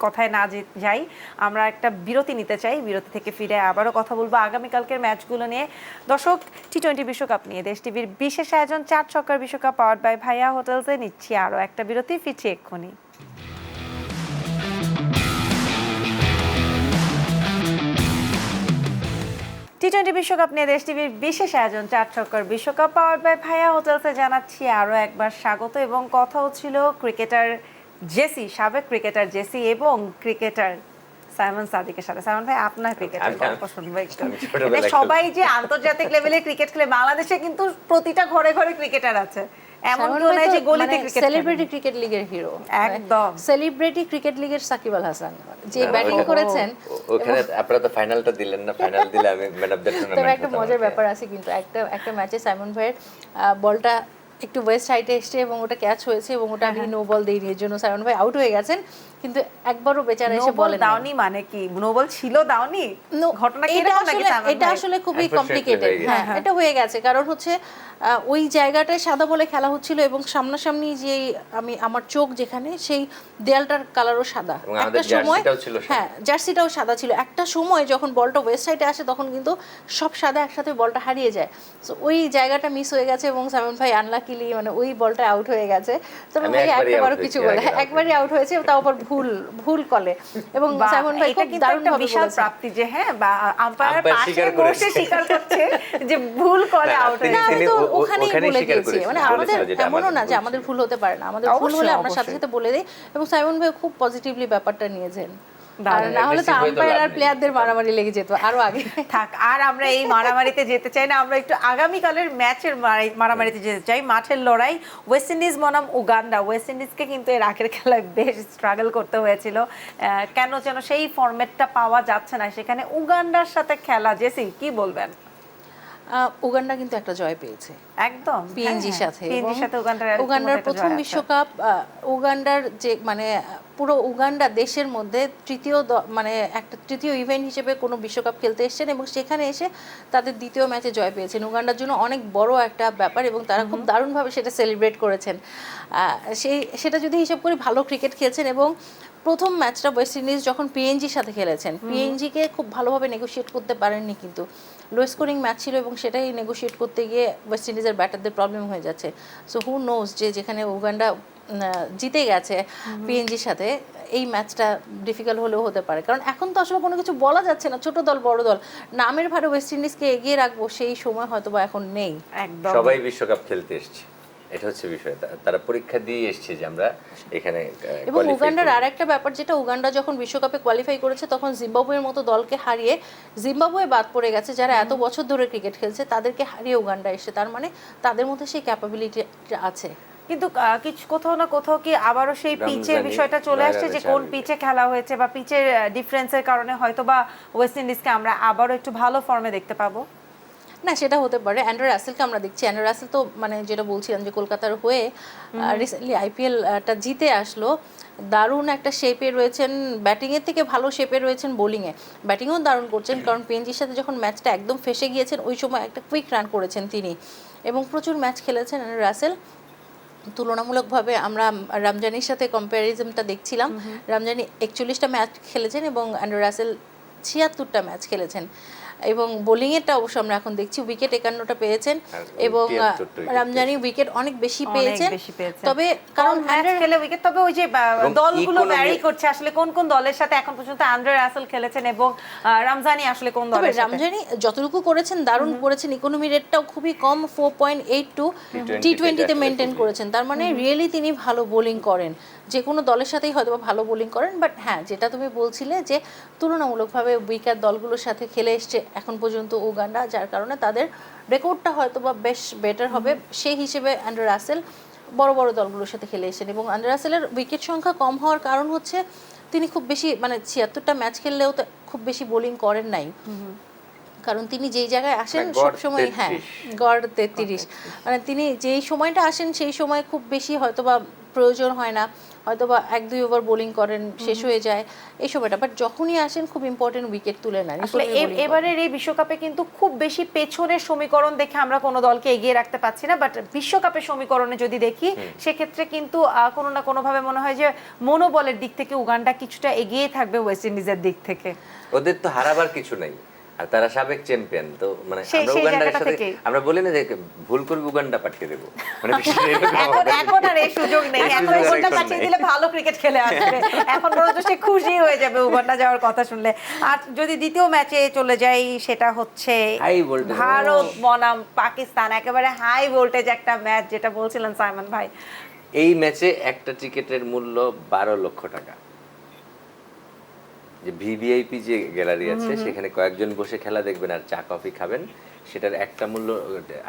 কথায় না যাই, আমরা একটা বিরতি নিতে চাই, বিরতি থেকে ফিরে আবারও কথা বলবো আগামীকালকের ম্যাচগুলো নিয়ে। দর্শক, টি-20 বিশ্বকাপ নিয়ে দেশ টিভির বিশেষ আয়োজন 4 ছক্কার বিশ্বকাপ পাওয়ার্ড বাই ভাইয়া হোটেলসে নিচ্ছি আরও একটা বিরতি, ফিরছি এক্ষুনি। টি-20 বিশ্বকাপ নিয়ে দেশ টিভির বিশেষ আয়োজন 4 ছক্কার বিশ্বকাপ পাওয়ার্ড বাই ভাইয়া হোটেলসে জানাচ্ছি আরও একবার স্বাগত। এবং কথা হচ্ছিল ক্রিকেটার জেসি, সাবেক ক্রিকেটার জেসি এবং ক্রিকেটার সাইমন সাদিকের সাথে। সাইমন ভাই, আপনার ক্রিকেটের গল্প শুনবো একটু। সবাই যে আন্তর্জাতিক লেভেলে ক্রিকেট খেলে, বাংলাদেশে কিন্তু প্রতিটা ঘরে ঘরে ক্রিকেটার আছে, এমন কেউ নাই যে গলিতে ক্রিকেট। সেলিব্রিটি ক্রিকেট লিগের হিরো, একদম সেলিব্রিটি ক্রিকেট লিগের সাকিব আল হাসান যে ব্যাটিং করেছেন। ওখানে আপনারা তো ফাইনালটা দিলেন না, ফাইনাল দিলে আমি ম্যান অফ দ্য টুর্নামেন্ট। তবে একটা মজার ব্যাপার আছে, কিন্তু একটা ম্যাচে সাইমন ভাইয়ের বলটা একটু ওয়েস্ট সাইডে এসছে এবং ওটা ক্যাচ হয়েছে, এবং ওটা আমি নো বল দেইনি, এর জন্য সাইমন ভাই আউট হয়ে গেছেন। কিন্তু একবারও বেচারা এসে বলেন দাওনি, মানে কি নো বল ছিল, দাওনি ঘটনা কি? এটা আসলে খুবই কমপ্লিকেটেড। হ্যাঁ, এটা হয়ে গেছে, কারণ হচ্ছে ওই জায়গাটায় সাদা বলে খেলা হচ্ছিল, এবং সামনাসামনি যে আমার চোখ যেখানে, সেই দেয়ালটার কালারও সাদা। একটা সময়, হ্যাঁ, জার্সিটাও সাদা ছিল। একটা সময় যখন বলটা ওয়েস্ট সাইডে আসে, তখন কিন্তু সব সাদা একসাথে বলটা হারিয়ে যায়। সো ওই জায়গাটা মিস হয়ে গেছে, এবং সাইমন ভাই আনলাকি লাকিলি মানে ওই বলটা আউট হয়ে গেছে। তবে আমি ভাই একবারই একবারও out কিছু হয়েছি, বলে এর আগে out একবারই আউট হয়েছে, তাও আবার ভুল কলে। এবং বাহ, সাইমন ভাই এটা খুব কিন্তু দারুণ একটা ভাবে বিশাল বলেছে। প্রাপ্তি যে হ্যাঁ বা আম্পায়ার আম্পায়ার পাশে স্বীকার বসে করেছে। স্বীকার করছে যে ভুল কলে না, আউট তিনি- না, হয়েছে। আমি তো ওখানেই ওখানেই বলে স্বীকার দিয়েছি, করেছেন, মানে বলেছিল আমাদের যেটা এমনও আমাদের না যে ভুল আমাদের ছিল। ভুল হতে পারে না, আমাদের ভুল অবশ্যই, হলে আমরা সাথে অবশ্যই। সাথে বলে দিই। এবং সাইমন ভাই খুব পজিটিভলি ব্যাপারটা নিয়েছেন, আর দারুণ। না হলে তো Aggressive হয়ে তো আম্পায়ার লাভ আর নেই। প্লেয়ারদের মারামারি লেগে যেত আরো আগে। থাক, আর আমরা এই মারামারিতে যেতে চাই না, আমরা একটু আগামীকালের ম্যাচের মারামারিতে যেতে চাই। মাঠের লড়াই ওয়েস্ট ইন্ডিজ বনাম উগান্ডা। ওয়েস্ট ইন্ডিজকে কিন্তু এর আগের খেলায় বেশ স্ট্রাগল করতে হয়েছিল, কেন যেন সেই ফরম্যাটটা পাওয়া যাচ্ছে না সেখানে উগান্ডার সাথে খেলা। জেসি কি বলবেন? উগান্ডা কিন্তু একটা জয় পেয়েছে একদম পিএনজির সাথে, এবং সাথে উগান্ডার প্রথম বিশ্বকাপ, উগান্ডার যে মানে পুরো উগান্ডা দেশের মধ্যে মানে একটা তৃতীয় ইভেন্ট হিসেবে কোনো বিশ্বকাপ খেলতে এসেছেন, এবং সেখানে এসে তাদের দ্বিতীয় ম্যাচে জয় পেয়েছেন। উগান্ডার জন্য অনেক বড় একটা ব্যাপার, এবং তারা খুব দারুণভাবে সেটা সেলিব্রেট করেছেন। সেটা যদি হিসাব করি ভালো ক্রিকেট খেলছেন। এবং প্রথম ম্যাচটা ওয়েস্ট ইন্ডিজ যখন পিএনজির সাথে খেলেছেন, পিএনজিকে খুব ভালোভাবে নেগোশিয়েট করতে পারেননি, কিন্তু লো স্কোরিং ম্যাচ ছিল, এবং সেটাই নেগোশিয়েট করতে গিয়ে ওয়েস্ট ইন্ডিজের ব্যাটারদের প্রবলেম হয়ে যাচ্ছে। সো হু নোজ যে যেখানে উগান্ডা জিতে গেছে পিএনজির সাথে, এই ম্যাচটা ডিফিকাল্ট হলেও হতে পারে। কারণ এখন তো আসলে কোনো কিছু বলা যাচ্ছে না, ছোট দল বড় দল, নামের ভারে ওয়েস্ট ইন্ডিজকে এগিয়ে রাখবো সেই সময় হয়তো বা এখন নেই। একদম সবাই বিশ্বকাপ খেলতে এসছে, এটা হচ্ছে বিষয়। তারা পরীক্ষা দিয়ে এসছে যে আমরা এখানে এবং qualify উগান্ডার করব। আর একটা ব্যাপার, যেটা উগান্ডা যখন বিশ্বকাপে কোয়ালিফাই করেছে তখন জিম্বাবুয়ের মতো দলকে হারিয়ে, জিম্বাবুয়ে বাদ পড়ে গেছে যারা এত বছর ধরে ক্রিকেট খেলছে, তাদেরকে হারিয়ে উগান্ডা এসে, তার মানে তাদের মধ্যে সেই ক্যাপাবিলিটি আছে। কিন্তু কিছু কোথাও না কোথাও কি আবারও সেই পিচের রমজানি বিষয়টা চলে আসছে যে কোন স্বাভাবিক। পিচে খেলা হয়েছে বা পিচের ডিফারেন্সের কারণে হয়তো বা ওয়েস্ট ইন্ডিজকে আমরা আবারও একটু ভালো ফর্মে দেখতে পাবো। না, সেটা হতে পারে। অ্যান্ড্রু রাসেলকে আমরা দেখছি, অ্যান্ড্রু রাসেল তো মানে যেটা বলছিলাম যে কলকাতার হয়ে রিসেন্টলি আইপিএলটা জিতে আসলো, দারুণ একটা শেপে রয়েছেন, ব্যাটিংয়ের থেকে ভালো শেপে রয়েছেন বোলিংয়ে, ব্যাটিংও দারুণ করছেন। কারণ পিএনজির সাথে যখন ম্যাচটা একদম ফেসে গিয়েছেন ওই সময় একটা কুইক রান করেছেন তিনি, এবং প্রচুর ম্যাচ খেলেছেন অ্যান্ড্রু রাসেল। তুলনামূলকভাবে আমরা রমজানির সাথে কম্প্যারিজনটা দেখছিলাম, রমজানি 41টা ম্যাচ খেলেছেন এবং অ্যান্ড্রু রাসেল 76টা ম্যাচ খেলেছেন। এবং বোলিংয়েরটা অবশ্য আমরা এখন দেখছি, উইকেট 51টা পেয়েছেন, এবং 73টা উইকেট রমজানি উইকেট অনেক বেশি অনেক পেয়েছেন। বেশি পেয়েছেন। তবে কারণ কারণ ম্যাচ খেলে উইকেট, তবে ওই যে এবং দলগুলো economy- ভ্যারি করছে আসলে কোন কোন দলের সাথে এখন পর্যন্ত আন্দ্রে রাসেল খেলেছেন এবং রমজানি আসলে কোন তবে দলের সাথে। রমজানি যতটুকু করেছেন দারুণ করেছেন, ইকোনমি রেটটাও খুবই কম, 4.82 টি20তে মেনটেন করেছেন। তার মানে রিয়েলি তিনি ভালো বোলিং করেন, যে কোনো দলের সাথেই হয়তো ভালো বোলিং করেন। বাট হ্যাঁ, যেটা তুমি বলছিলে যে তুলনামূলকভাবে উইকার দলগুলোর সাথে খেলে এসছে এখন পর্যন্ত উগান্ডা, যার কারণে তাদের রেকর্ডটা হয়তো বা বেশ বেটার হবে। সেই হিসেবে অ্যান্ড্রু রাসেল বড় বড় দলগুলোর সাথে খেলে এসেছেন, এবং অ্যান্ড্রু রাসেলের উইকেট সংখ্যা কম হওয়ার কারণ হচ্ছে তিনি খুব বেশি মানে 76টা ম্যাচ খেললেও তো খুব বেশি বোলিং করেন নাই। কারণ তিনি যেই জায়গায় আসেন না, গড় সবসময়, হ্যাঁ 33 গড় 33, মানে তিনি যেই সময়টা আসেন সেই সময় খুব বেশি হয়তোবা প্রয়োজন হয় না, হয়তোবা 1-2 ওভার বোলিং করেন, শেষ হয়ে যায় এই সময়টা। বাট যখনই আসেন খুব ইম্পর্টেন্ট উইকেট তুলে নেন। আসলে এবারের এই বিশ্বকাপে কিন্তু খুব বেশি পেছনের সমীকরণ দেখে আমরা কোনো দলকে এগিয়ে রাখতে পারছি না, বাট বিশ্বকাপের সমীকরণে যদি দেখি সেক্ষেত্রে কিন্তু কোনো না কোনোভাবে মনে হয় যে মনোবলের দিক থেকে উগান্ডা কিছুটা এগিয়ে থাকবে ওয়েস্ট ইন্ডিজের দিক থেকে। ওদের তো হারাবার কিছু নাই, আর তারা সাবেক চ্যাম্পিয়ন, তো মানে আমরা সেই উগান্ডার জায়গাটা সাথে থেকেই। আমরা বলি না যে ভুল করবে উগান্ডা পাঠিয়ে দেবো, মানে বিষয়টা এরকম এখন হবে। এখন আর এই সুযোগ নেই, এই এখন সুযোগ আর উগান্ডা এখন পাঠিয়ে নেই। দিলে ভালো ক্রিকেট খেলে আসবে, এখন বরঞ্চ সে খুশি হয়ে যাবে উগান্ডা যাওয়ার কথা শুনলে। আর যদি দ্বিতীয় ম্যাচে চলে যাই, সেটা হচ্ছে High voltage। ভারত বনাম পাকিস্তান, একেবারে হাই ভোল্টেজ একটা ম্যাচ, যেটা বলছিলেন সাইমন ভাই। এই ম্যাচে একটা টিকেটের মূল্য 12 লক্ষ টাকা। যে ভিভিআইপি যে গ্যালারি আছে সেখানে কয়েকজন বসে খেলা দেখবেন আর চা কফি খাবেন, সেটার একটা মূল্য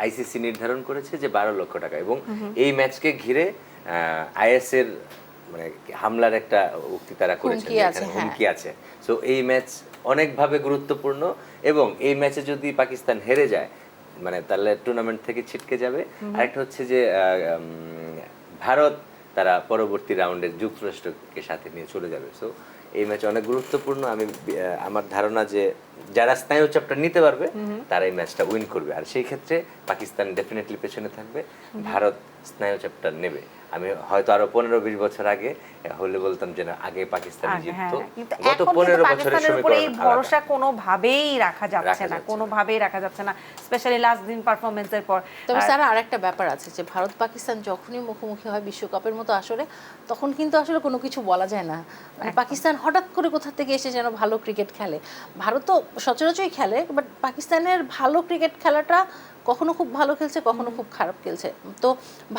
আইসিসি নির্ধারণ করেছে যে 12 লক্ষ টাকা। এবং এই ম্যাচকে ঘিরে আইএস এর মানে হামলার একটা উক্তি তারা করেছেন, হুমকি আছে, এখানে হ্যাঁ। হুমকি আছে। সো এই ম্যাচ অনেকভাবে গুরুত্বপূর্ণ, এবং এই ম্যাচে যদি পাকিস্তান হেরে যায় মানে তাহলে টুর্নামেন্ট থেকে ছিটকে যাবে। আরেকটা হচ্ছে যে ভারত তারা পরবর্তী রাউন্ডে যুক্তরাষ্ট্রকে সাথে নিয়ে চলে যাবে। সো এই ম্যাচ অনেক গুরুত্বপূর্ণ। আমি আমার ধারণা যে যারা স্নায়ু চাপটা নিতে পারবে তারা এই ম্যাচটা উইন করবে, আর সেই ক্ষেত্রে পাকিস্তান ডেফিনেটলি পেছনে থাকবে, ভারত স্নায়ু চ্যাপ্টার নেবে। আমি হয়তো আরো 15-20 বছর আগে হলে বলতাম যে না, আগে পাকিস্তান জিততো। কিন্তু গত এখন 15 কিন্তু বছরের পাকিস্তানের উপরে এই সমীকরণ ভরসা আলাদা। কোনোভাবেই রাখা যাচ্ছে রাখা না, যাচ্ছে কোনোভাবেই রাখা যাচ্ছে না, স্পেশালি লাস্ট দিন পারফরমেন্সের পর। তবে স্যার আরেকটা ব্যাপার আছে যে ভারত পাকিস্তান যখনই মুখোমুখি হয় বিশ্বকাপের মতো আসরে, তখন কিন্তু আসলে কোনো কিছু বলা যায় না। মানে পাকিস্তান হঠাৎ করে কোথা থেকে এসে যেন ভালো ক্রিকেট খেলে। ভারত তো সচরাচরই খেলে, বাট পাকিস্তানের ভালো ক্রিকেট খেলাটা কখনো খুব ভালো খেলছে, কখনো খুব খারাপ খেলছে। তো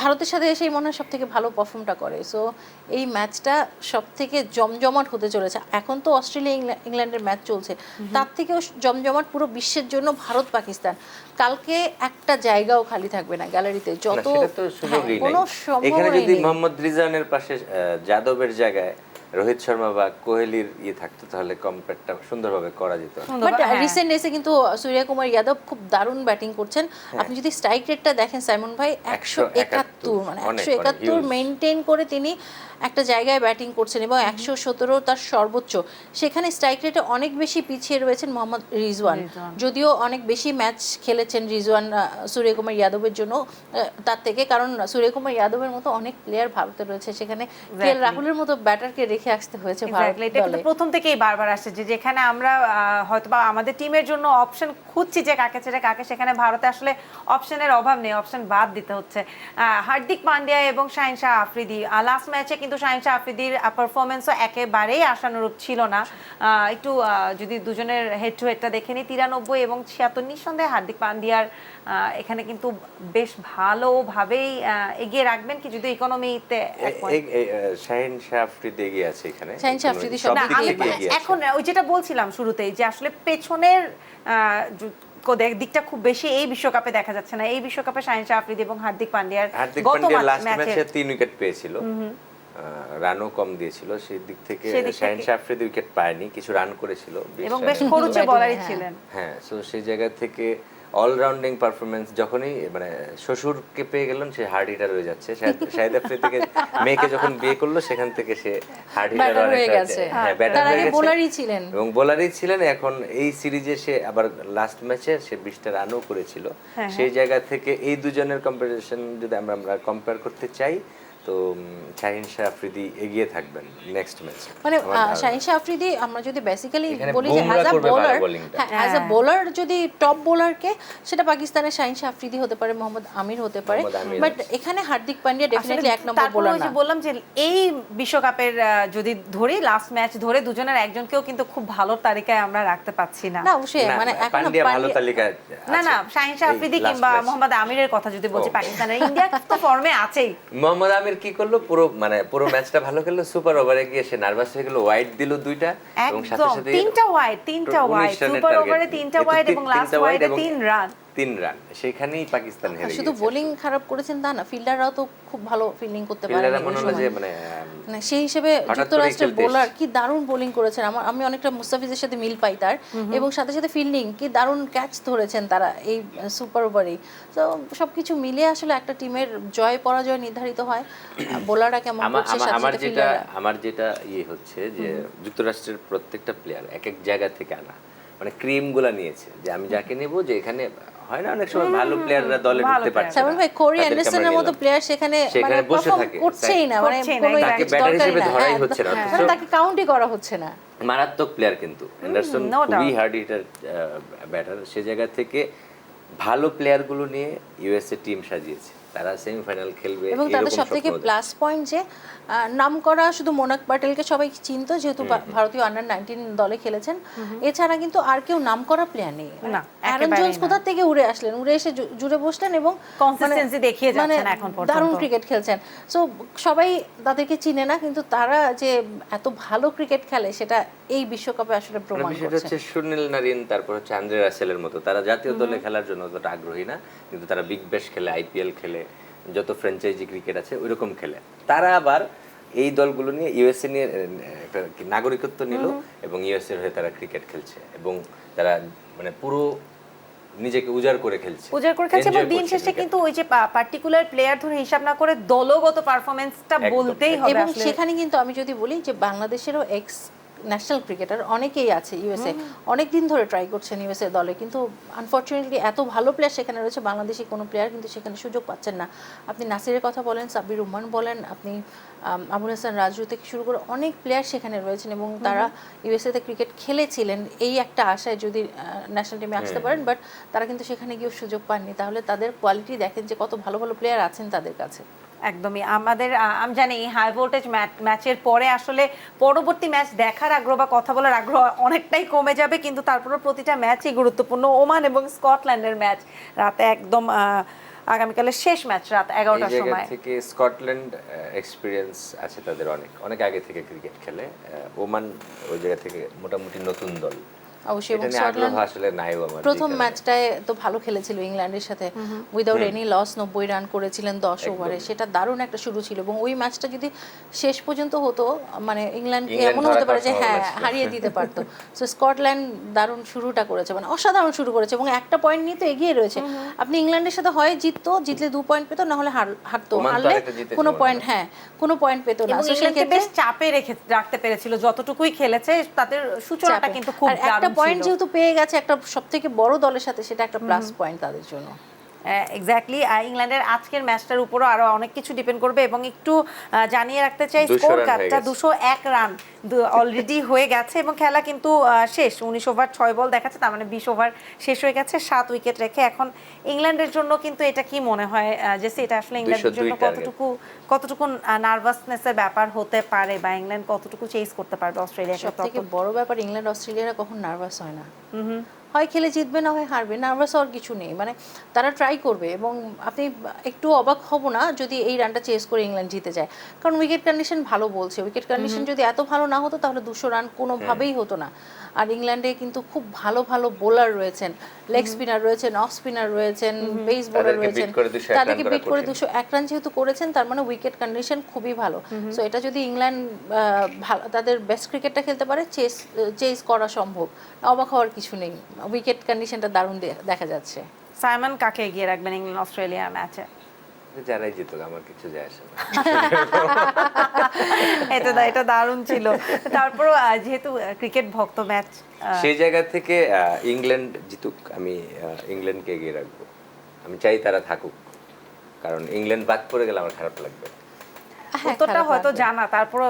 ভারতের সাথে এসেই মনে হয় সব থেকে ভালো পারফর্মটা করে। সো এই ম্যাচটা সব থেকে জমজমাট হতে চলেছে। এখন তো অস্ট্রেলিয়া ইংল্যান্ডের ম্যাচ চলছে, তার থেকেও জমজমাট পুরো বিশ্বের জন্য ভারত পাকিস্তান। কালকে একটা জায়গাও খালি থাকবে না গ্যালারিতে, না, যত সেটা তো সুযোগই নেই। কোনো এখানে সম্ভাবনাই যদি নেই। মোহাম্মদ রিজওয়ানের পাশে যাদবের জায়গায় রোহিত শর্মা বা কোহলির থাকতো, তাহলে কম্পেয়ারটা সুন্দরভাবে করা যেত। বাট রিসেন্ট এসে কিন্তু সূর্যকুমার যাদব খুব দারুণ ব্যাটিং করছেন। আপনি যদি স্ট্রাইক রেটটা দেখেন সাইমন ভাই 171, মানে অনেক, 171 huge। মেনটেন করে তিনি একটা জায়গায় ব্যাটিং করছেন এবং 117 তার সর্বোচ্চ। সেখানে স্ট্রাইক রেটে অনেক বেশি পিছিয়ে রয়েছেন মোহাম্মদ রিজওয়ান। যদিও অনেক বেশি ম্যাচ খেলেছেন রিজওয়ান সূর্যকুমার যাদবের জন্য তার থেকে, কারণ সূর্যকুমার যাদবের মতো অনেক প্লেয়ার ভারতে রয়েছে, সেখানে কে রাহুলের মতো ব্যাটারকে রেখে আসতে হয়েছে ভারত Exactly, এটা কিন্তু দলে। প্রথম থেকেই বারবার আসছে যে যেখানে আমরা হয়তোবা আমাদের টিমের জন্য অপশন খুঁজছি যে কাকে ছেড়ে কাকে, সেখানে ভারতে আসলে অপশনের অভাব নেই, অপশন বাদ দিতে হচ্ছে। হার্দিক পান্ডিয়া এবং শাহিন শাহ আফ্রিদি, লাস্ট ম্যাচে কিন্তু শাহিন শাহ আফ্রিদির পারফরমেন্সও একেবারেই আশানুরূপ ছিল না। একটু যদি দুজনের হেড টু হেডটা দেখে নিই, 93 এবং 76, নিঃসন্দেহে হার্দিক পান্ডিয়ার এখানে কিন্তু বেশ ভালোভাবেই এগিয়ে রাখবেন কি যদি ইকোনমিতে শাহিন শাহ আফ্রিদি এগিয়ে আছে এখানে, শাহিন শাহ আফ্রিদি সব না, দিক আমি থেকে এগিয়ে আছে। এখন ওই যেটা বলছিলাম শুরুতেই যে আসলে পেছনের দিকটা খুব বেশি এই বিশ্বকাপে দেখা যাচ্ছে না। এই বিশ্বকাপে শাহিন শাহ আফ্রিদি এবং হার্দিক পান্ডিয়ার হার্দিক গত পান্ডিয়া লাস্ট ম্যাচে ম্যাচে 3 উইকেট পেয়েছিল, রানও কম দিয়েছিল, সেই দিক থেকে শাহিন শাহ আফ্রিদি উইকেট পায়নি, কিছু রান করেছিল 20 এবং রানে। বেশ খরুচে বলারই হ্যাঁ। ছিলেন। হ্যাঁ, সো সেই জায়গা থেকে অলরাউন্ডিং পারফরমেন্স যখনই মানে শ্বশুরকে পেয়ে গেলেন, সে হার্ড হিটার হয়ে যাচ্ছে। শাহিদ আফ্রিদিকে মেয়েকে যখন বিয়ে করলো, সেখান থেকে সে হার্ড হিটার ব্যাটার হয়ে গেছে। হ্যাঁ, ব্যাটার তার হয়ে আগে গেছে বোলারই ছিলেন। এবং বোলারই ছিলেন। এখন এই সিরিজে সে আবার লাস্ট ম্যাচে সে 20টা রানও করেছিল। সেই জায়গা থেকে এই দুজনের কম্পারিজন যদি আমরা কম্পেয়ার করতে চাই, তো শাহিন শাহ আফ্রিদি এগিয়ে থাকবেন নেক্সট ম্যাচে। মানে শাহিন শাহ আফ্রিদি আমরা যদি বেসিক্যালি এখানে বলি যে বুমরা অ্যাজ আ করবে বোলার, ভালো bowling টা। হ্যাঁ অ্যাজ আ বোলার যদি টপ বোলারকে, সেটা পাকিস্তানের শাহিন শাহ আফ্রিদি হতে পারে, মোহাম্মদ আমির হতে পারে, মোহাম্মদ আমির বাট এখানে হার্দিক পান্ডিয়া ডেফিনেটলি এক নম্বর তারপরে বোলার ওই না। যে বললাম যে এই বিশ্বকাপের যদি ধরি লাস্ট ম্যাচ ধরে দুজনের একজনকেও কিন্তু খুব ভালো তালিকায় আমরা রাখতে পাচ্ছি না। না অবশ্যই, না, মানে এখন পান্ডিয়া ভালো তালিকায় না আছে। শাহিন শাহ এই আফ্রিদি last কিংবা match। মোহাম্মদ আমিরের কথা যদি বলছি, ও। পাকিস্তানের ইন্ডিয়া তো ফর্মে আছেই। মোহাম্মদ আমির কি করলো, পুরো ম্যাচটা ভালো খেললো, সুপার ওভারে গিয়ে সে নার্ভাস হয়ে গেল, ওয়াইড দিল 2টা এবং সাথে একদম সাথে 3টা ওয়াইড 19 রানের সুপার target। ওভারে 3টা এই তো ওয়াইড এবং লাস্ট 3টা ওয়াইডে এবং 3 রান। 3 রান, সেখানেই পাকিস্তান হেরে শুধু গিয়েছে। বোলিং খারাপ করেছেন তা না, ফিল্ডাররাও তো খুব ভালো ফিল্ডিং করতে পারেন ফিল্ডাররা এই মনে হলো সময়। যে মানে মানে সেই হিসেবে হঠাৎ করেই যুক্তরাষ্ট্রের খেলতে বোলার কি দারুণ বোলিং করেছেন। আমি অনেকটা মুস্তাফিজের সাথে মিল পাই তার, এবং সাথে সাথে ফিল্ডিং কি দারুণ ক্যাচ ধরেছেন তারা এই সুপার ওভারেই। তো সবকিছু মিলিয়ে আসলে একটা টিমের জয় পরাজয় নির্ধারিত হয় বোলাররা কেমন করছে, সাথে সাথে ফিল্ডাররা। আমার যেটা হচ্ছে যে যুক্তরাষ্ট্রের প্রত্যেকটা প্লেয়ার এক এক জায়গা থেকে আনা, মানে ক্রিম গুলা নিয়েছে যে আমি যাকে নেব, যে এখানে হয় না অনেক সময় ভালো প্লেয়াররা দলে ভালো ঢুকতে পারছে সাইমন না, ভাই কোরি তাদেরকে অ্যান্ডারসনের আমরা মতো নিলাম। প্লেয়ার সেখানে সেখানে মানে বসে পারফর্ম থাকে, করছেই না, মানে করছেই না, কোনো তাকে তাকে কিছু ব্যাটার দরকারই হিসেবে না। ধরাই হ্যাঁ, হচ্ছে না, মানে অথচ তাকে কাউন্টই করা হচ্ছে না। মারাত্মক প্লেয়ার কিন্তু অ্যান্ডারসন no খুবই doubt। Hard hitter batter. সে জায়গা থেকে ভালো প্লেয়ারগুলো নিয়ে ইউএসএ টিম সাজিয়েছে, তারা সেমিফাইনাল খেলবে এবং তাদের এরকম সবথেকে স্বপ্ন ওদের। প্লাস পয়েন্ট যে নাম করা শুধু মোনাক প্যাটেলকে সবাই চিনতো, যেহেতু ভারতীয় আন্ডার-19 দলে খেলেছেন। এছাড়া কিন্তু আর কেউ নাম করা প্লেয়ার নেই। না, অ্যারন একেবারেই জোন্স না। কোথা থেকে উড়ে আসলেন, উড়ে এসে জুড়ে বসলেন এবং Consistency দেখিয়ে যাচ্ছেন এখন পর্যন্ত। দারুণ ক্রিকেট খেলছেন। সো সবাই তাদেরকে চিনে না, কিন্তু তারা যে এত ভালো ক্রিকেট খেলে সেটা এই বিশ্বকাপে আসলে মানে প্রমাণ বিষয়টা করছে। হচ্ছে সুনীল নারিন, তারপর হচ্ছে আন্দ্রে রাসেলের মতো, তারা জাতীয় দলে খেলার জন্য অতটা আগ্রহী না, কিন্তু তারা বিগ ব্যাশ খেলে, আইপিএল খেলে, যত ফ্র্যাঞ্চাইজি ক্রিকেট আছে ওইরকম খেলে। তারা আবার এই দলগুলো নিয়ে ইউএসএ নিয়ে একটা নাগরিকত্ব নিল এবং ইউএসএ হয়ে তারা ক্রিকেট খেলছে এবং তারা মানে পুরো নিজেকে উজাড় করে খেলছে, উজাড় করে খেলছে। এবং Enjoy দিন করছে শেষে cricket। কিন্তু ওই যে পার্টিকুলার প্লেয়ার ধরে হিসাব না করে দলগত পারফরমেন্সটা একদম, বলতেই হবে এবং আসলে। সেখানে কিন্তু আমি যদি বলি যে বাংলাদেশেরও এক্স ন্যাশনাল ক্রিকেটার অনেকেই আছে ইউএসএ, অনেক দিন ধরে ট্রাই করছেন ইউএসএ দলে, কিন্তু আনফর্চুনেটলি এত ভালো প্লেয়ার সেখানে রয়েছে, বাংলাদেশি কোনো প্লেয়ার কিন্তু সেখানে সুযোগ পাচ্ছেন না। আপনি নাসিরের কথা বলেন, সাব্বির রহমান বলেন, আপনি আবুল হাসান রাজু থেকে শুরু করে অনেক প্লেয়ার সেখানে রয়েছেন এবং তারা ইউএসএতে ক্রিকেট খেলেছিলেন এই একটা আশায় যদি ন্যাশনাল টিমে আসতে পারেন, বাট তারা কিন্তু সেখানে গিয়েও সুযোগ পাননি। তাহলে তাদের কোয়ালিটি দেখেন যে কত ভালো ভালো প্লেয়ার আছেন তাদের কাছে। একদমই আমাদের আমি জানি হাই ভোল্টেজ ম্যাচের পরে আসলে পরবর্তী ম্যাচ দেখার আগ্রহ বা কথা বলার আগ্রহ অনেকটাই কমে যাবে, কিন্তু তারপরে প্রতিটা ম্যাচই গুরুত্বপূর্ণ। ওমান এবং স্কটল্যান্ডের ম্যাচ রাতে একদম আগামীকালের শেষ ম্যাচ রাত 11টার সময়। থেকে স্কটল্যান্ড এক্সপিরিয়েন্স আছে তাদের, অনেক অনেক আগে থেকে ক্রিকেট খেলে। ওমান ওই জায়গা থেকে মোটামুটি নতুন দল, অবশ্যই। এবং এটা নিয়ে আগ্রহ আসলে নাই আমার। প্রথম ম্যাচটায় তো ভালো খেলেছিল ইংল্যান্ডের সাথে, উইদাউট এনি লস 90 রান করেছিলেন 10 ওভারে, সেটা দারুণ একটা শুরু ছিল। এবং ওই ম্যাচটা যদি শেষ পর্যন্ত হতো, মানে ইংল্যান্ডকে এমন হতে পারে যে হ্যাঁ হারিয়ে দিতে পারতো। সো স্কটল্যান্ড দারুণ শুরুটা করেছে, মানে অসাধারণ শুরু করেছে এবং একটা পয়েন্ট নিয়ে তো এগিয়ে রয়েছে। আপনি ইংল্যান্ডের সাথে হয় জিততো, জিতলে 2 পয়েন্ট পেতো, না হলে হারতো, হারলে কোনো পয়েন্ট কোনো পয়েন্ট পেতো না। এবং ইংল্যান্ডকে বেশ চাপে রাখতে পেরেছিল, যতটুকুই খেলেছে তাদের সূচনাটা কিন্তু খুব দারুণ ছিল। একটা পয়েন্ট যেহেতু পেয়ে গেছে একটা সবথেকে বড় দলের সাথে, সেটা একটা প্লাস পয়েন্ট তাদের জন্য। এক্স্যাক্টলি। ইংল্যান্ডের আজকের ম্যাচটার উপরও আরো অনেক কিছু ডিপেন্ড করবে। এবং একটু জানিয়ে রাখতে চাই স্কোর কার্ডটা 201 রান অলরেডি হয়ে গেছে এবং খেলা কিন্তু শেষ। 19 ওভার 6 বল দেখাচ্ছে, তার মানে 20 ওভার শেষ হয়ে গেছে 7 উইকেট রেখে। এখন ইংল্যান্ডের জন্য কিন্তু এটা কি মনে হয় যে এটা আসলে ইংল্যান্ডের জন্য কতটুকু নার্ভাসনেসের ব্যাপার হতে পারে, বা ইংল্যান্ড কতটুকু চেজ করতে পারবে অস্ট্রেলিয়াকে? সবথেকে বড় ব্যাপার, ইংল্যান্ড অস্ট্রেলিয়ারা কখন নার্ভাস হয় না, হয় খেলে জিতবে না হয় হারবে, নার্ভাস হওয়ার কিছু নেই। মানে তারা ট্রাই করবে এবং আপনি একটু অবাক হব না যদি এই রানটা চেস করে ইংল্যান্ড জিতে যায়, কারণ উইকেট কন্ডিশন ভালো বলছে। উইকেট কন্ডিশন যদি এত ভালো না হতো তাহলে 200 রান কোনোভাবেই হতো না। আর ইংল্যান্ডে কিন্তু খুব ভালো ভালো বোলার রয়েছেন, লেগ স্পিনার রয়েছেন, অফ স্পিনার রয়েছেন, পেস বোলার রয়েছেন, তাদেরকে বিট করে 201 রান যেহেতু করেছেন, তার মানে উইকেট কন্ডিশন খুবই ভালো। সো এটা যদি ইংল্যান্ড তাদের বেস্ট ক্রিকেটটা খেলতে পারে, চেস করা সম্ভব, অবাক হওয়ার কিছু নেই। উইকেট কন্ডিশনটা দারুণ দেখা যাচ্ছে। সাইমন কাকে এগিয়ে রাখবেন ইংল্যান্ড অস্ট্রেলিয়া ম্যাচে? যারাই জিতুক আমার কিছু যায় আসে না। এটা দারুণ ছিল। তারপর যেহেতু ক্রিকেট ভক্ত ম্যাচ, সেই জায়গা থেকে ইংল্যান্ড জিতুক, আমি ইংল্যান্ডকে এগিয়ে রাখবো। আমি চাই তারা থাকুক, কারণ ইংল্যান্ড বাদ পড়ে গেলে আমার খারাপ লাগবে। উত্তরটা হয়তো জানা, তারপর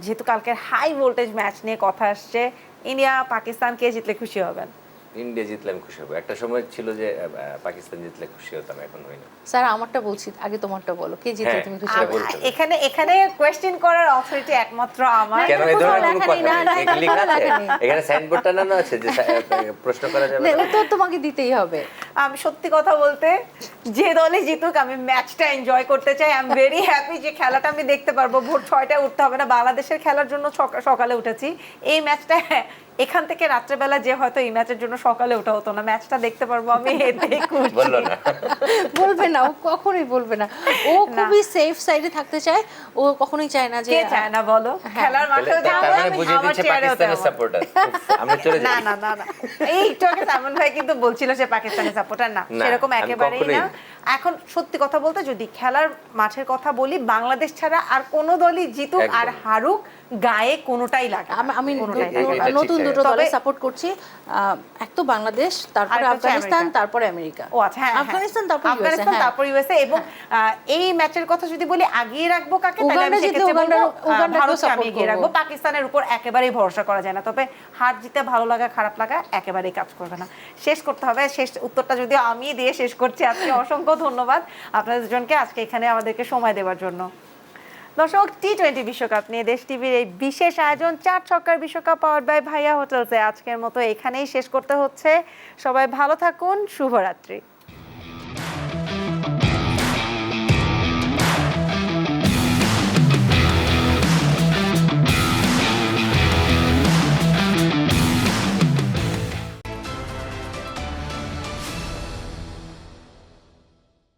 যেহেতু কালকের হাই ভোল্টেজ ম্যাচ নিয়ে কথা আসছে, ইন্ডিয়া পাকিস্তান কে জিতলে খুশি হবেন? ইন্ডিয়া জিতলে আমি খুশি হবো। একটা সময় ছিল যে পাকিস্তান জিতলে খুশি হতাম, এখন হই না। স্যার আমারটা বলছি, আগে তোমারটা বলো, কে জিতলে তুমি খুশি হবে? এখানে কোশ্চেন করার অথরিটি একমাত্র আমার। কেন এই ধরনের কোনো কথা নেই? এগুলি আছে, এখানে সাইনবোর্ড টানানো আছে যে প্রশ্ন করা যাবে না। উত্তর তোমাকে দিতেই হবে। আমি সত্যি কথা বলতে, যে দলে জিতুক আমি ম্যাচটা এনজয় করতে চাই। আই এম ভেরি হ্যাপি যে খেলাটা আমি দেখতে পারবো। ভোর 6টায় উঠতে হবে না, বাংলাদেশের খেলার জন্য সকালে উঠেছি। এই ম্যাচটা এখান থেকে রাত্রেবেলা যে হয়তো এই ম্যাচের জন্য সকালে ওঠা হতো না, ম্যাচটা দেখতে পারবো আমি, এতে খুশি। বললো না, বলবে না, ও কখনোই বলবে না। ও খুবই সেফ সাইডে থাকতে চায়, ও কখনোই চায় না যে কে চায় না বলো খেলার মাঠে বুঝিয়ে দিচ্ছে পাকিস্তানের সাপোর্টার। আমরা চলে যাই। না এই একটু আগে সালমান ভাই কিন্তু বলছিল সে পাকিস্তানের সাপোর্টার না, সেরকম একেবারেই না। এখন সত্যি কথা বলতে যদি খেলার মাঠের কথা বলি, বাংলাদেশ ছাড়া আর কোনো দলই জিতুক আর হারুক গায়ে কোনোটাই লাগে। আমি নতুন দুটো দলে সাপোর্ট করছি, এক তো বাংলাদেশ, তারপরে আফগানিস্তান, তারপরে আমেরিকা। ও আচ্ছা, হ্যাঁ, আফগানিস্তান তারপর ইউএসএ। এবং এই ম্যাচের কথা যদি বলি আগিয়ে রাখবো কাকে, তাহলে আমি সেক্ষেত্রে বলবো ভারতকে আমি এগিয়ে রাখবো। পাকিস্তানের উপর একেবারেই ভরসা করা যায় না, তবে হার জিতে ভালো লাগা খারাপ লাগা একেবারেই কাজ করবে না। শেষ করতে হবে, শেষ উত্তরটা যদিও আমি দিয়ে শেষ করছি। আজকে অসংখ্য ধন্যবাদ আপনাদের দুজনকে আজকে এখানে আমাদেরকে সময় দেওয়ার জন্য। দর্শক, টি20 বিশ্বকাপ নিয়ে দেশ টিভির এই বিশেষ আয়োজন 4 ছক্কার বিশ্বকাপ পাওয়ার্ড বাই ভাইয়া হোটেলসে আজকের মতো এখানেই শেষ করতে হচ্ছে। সবাই ভালো থাকুন, শুভরাত্রি।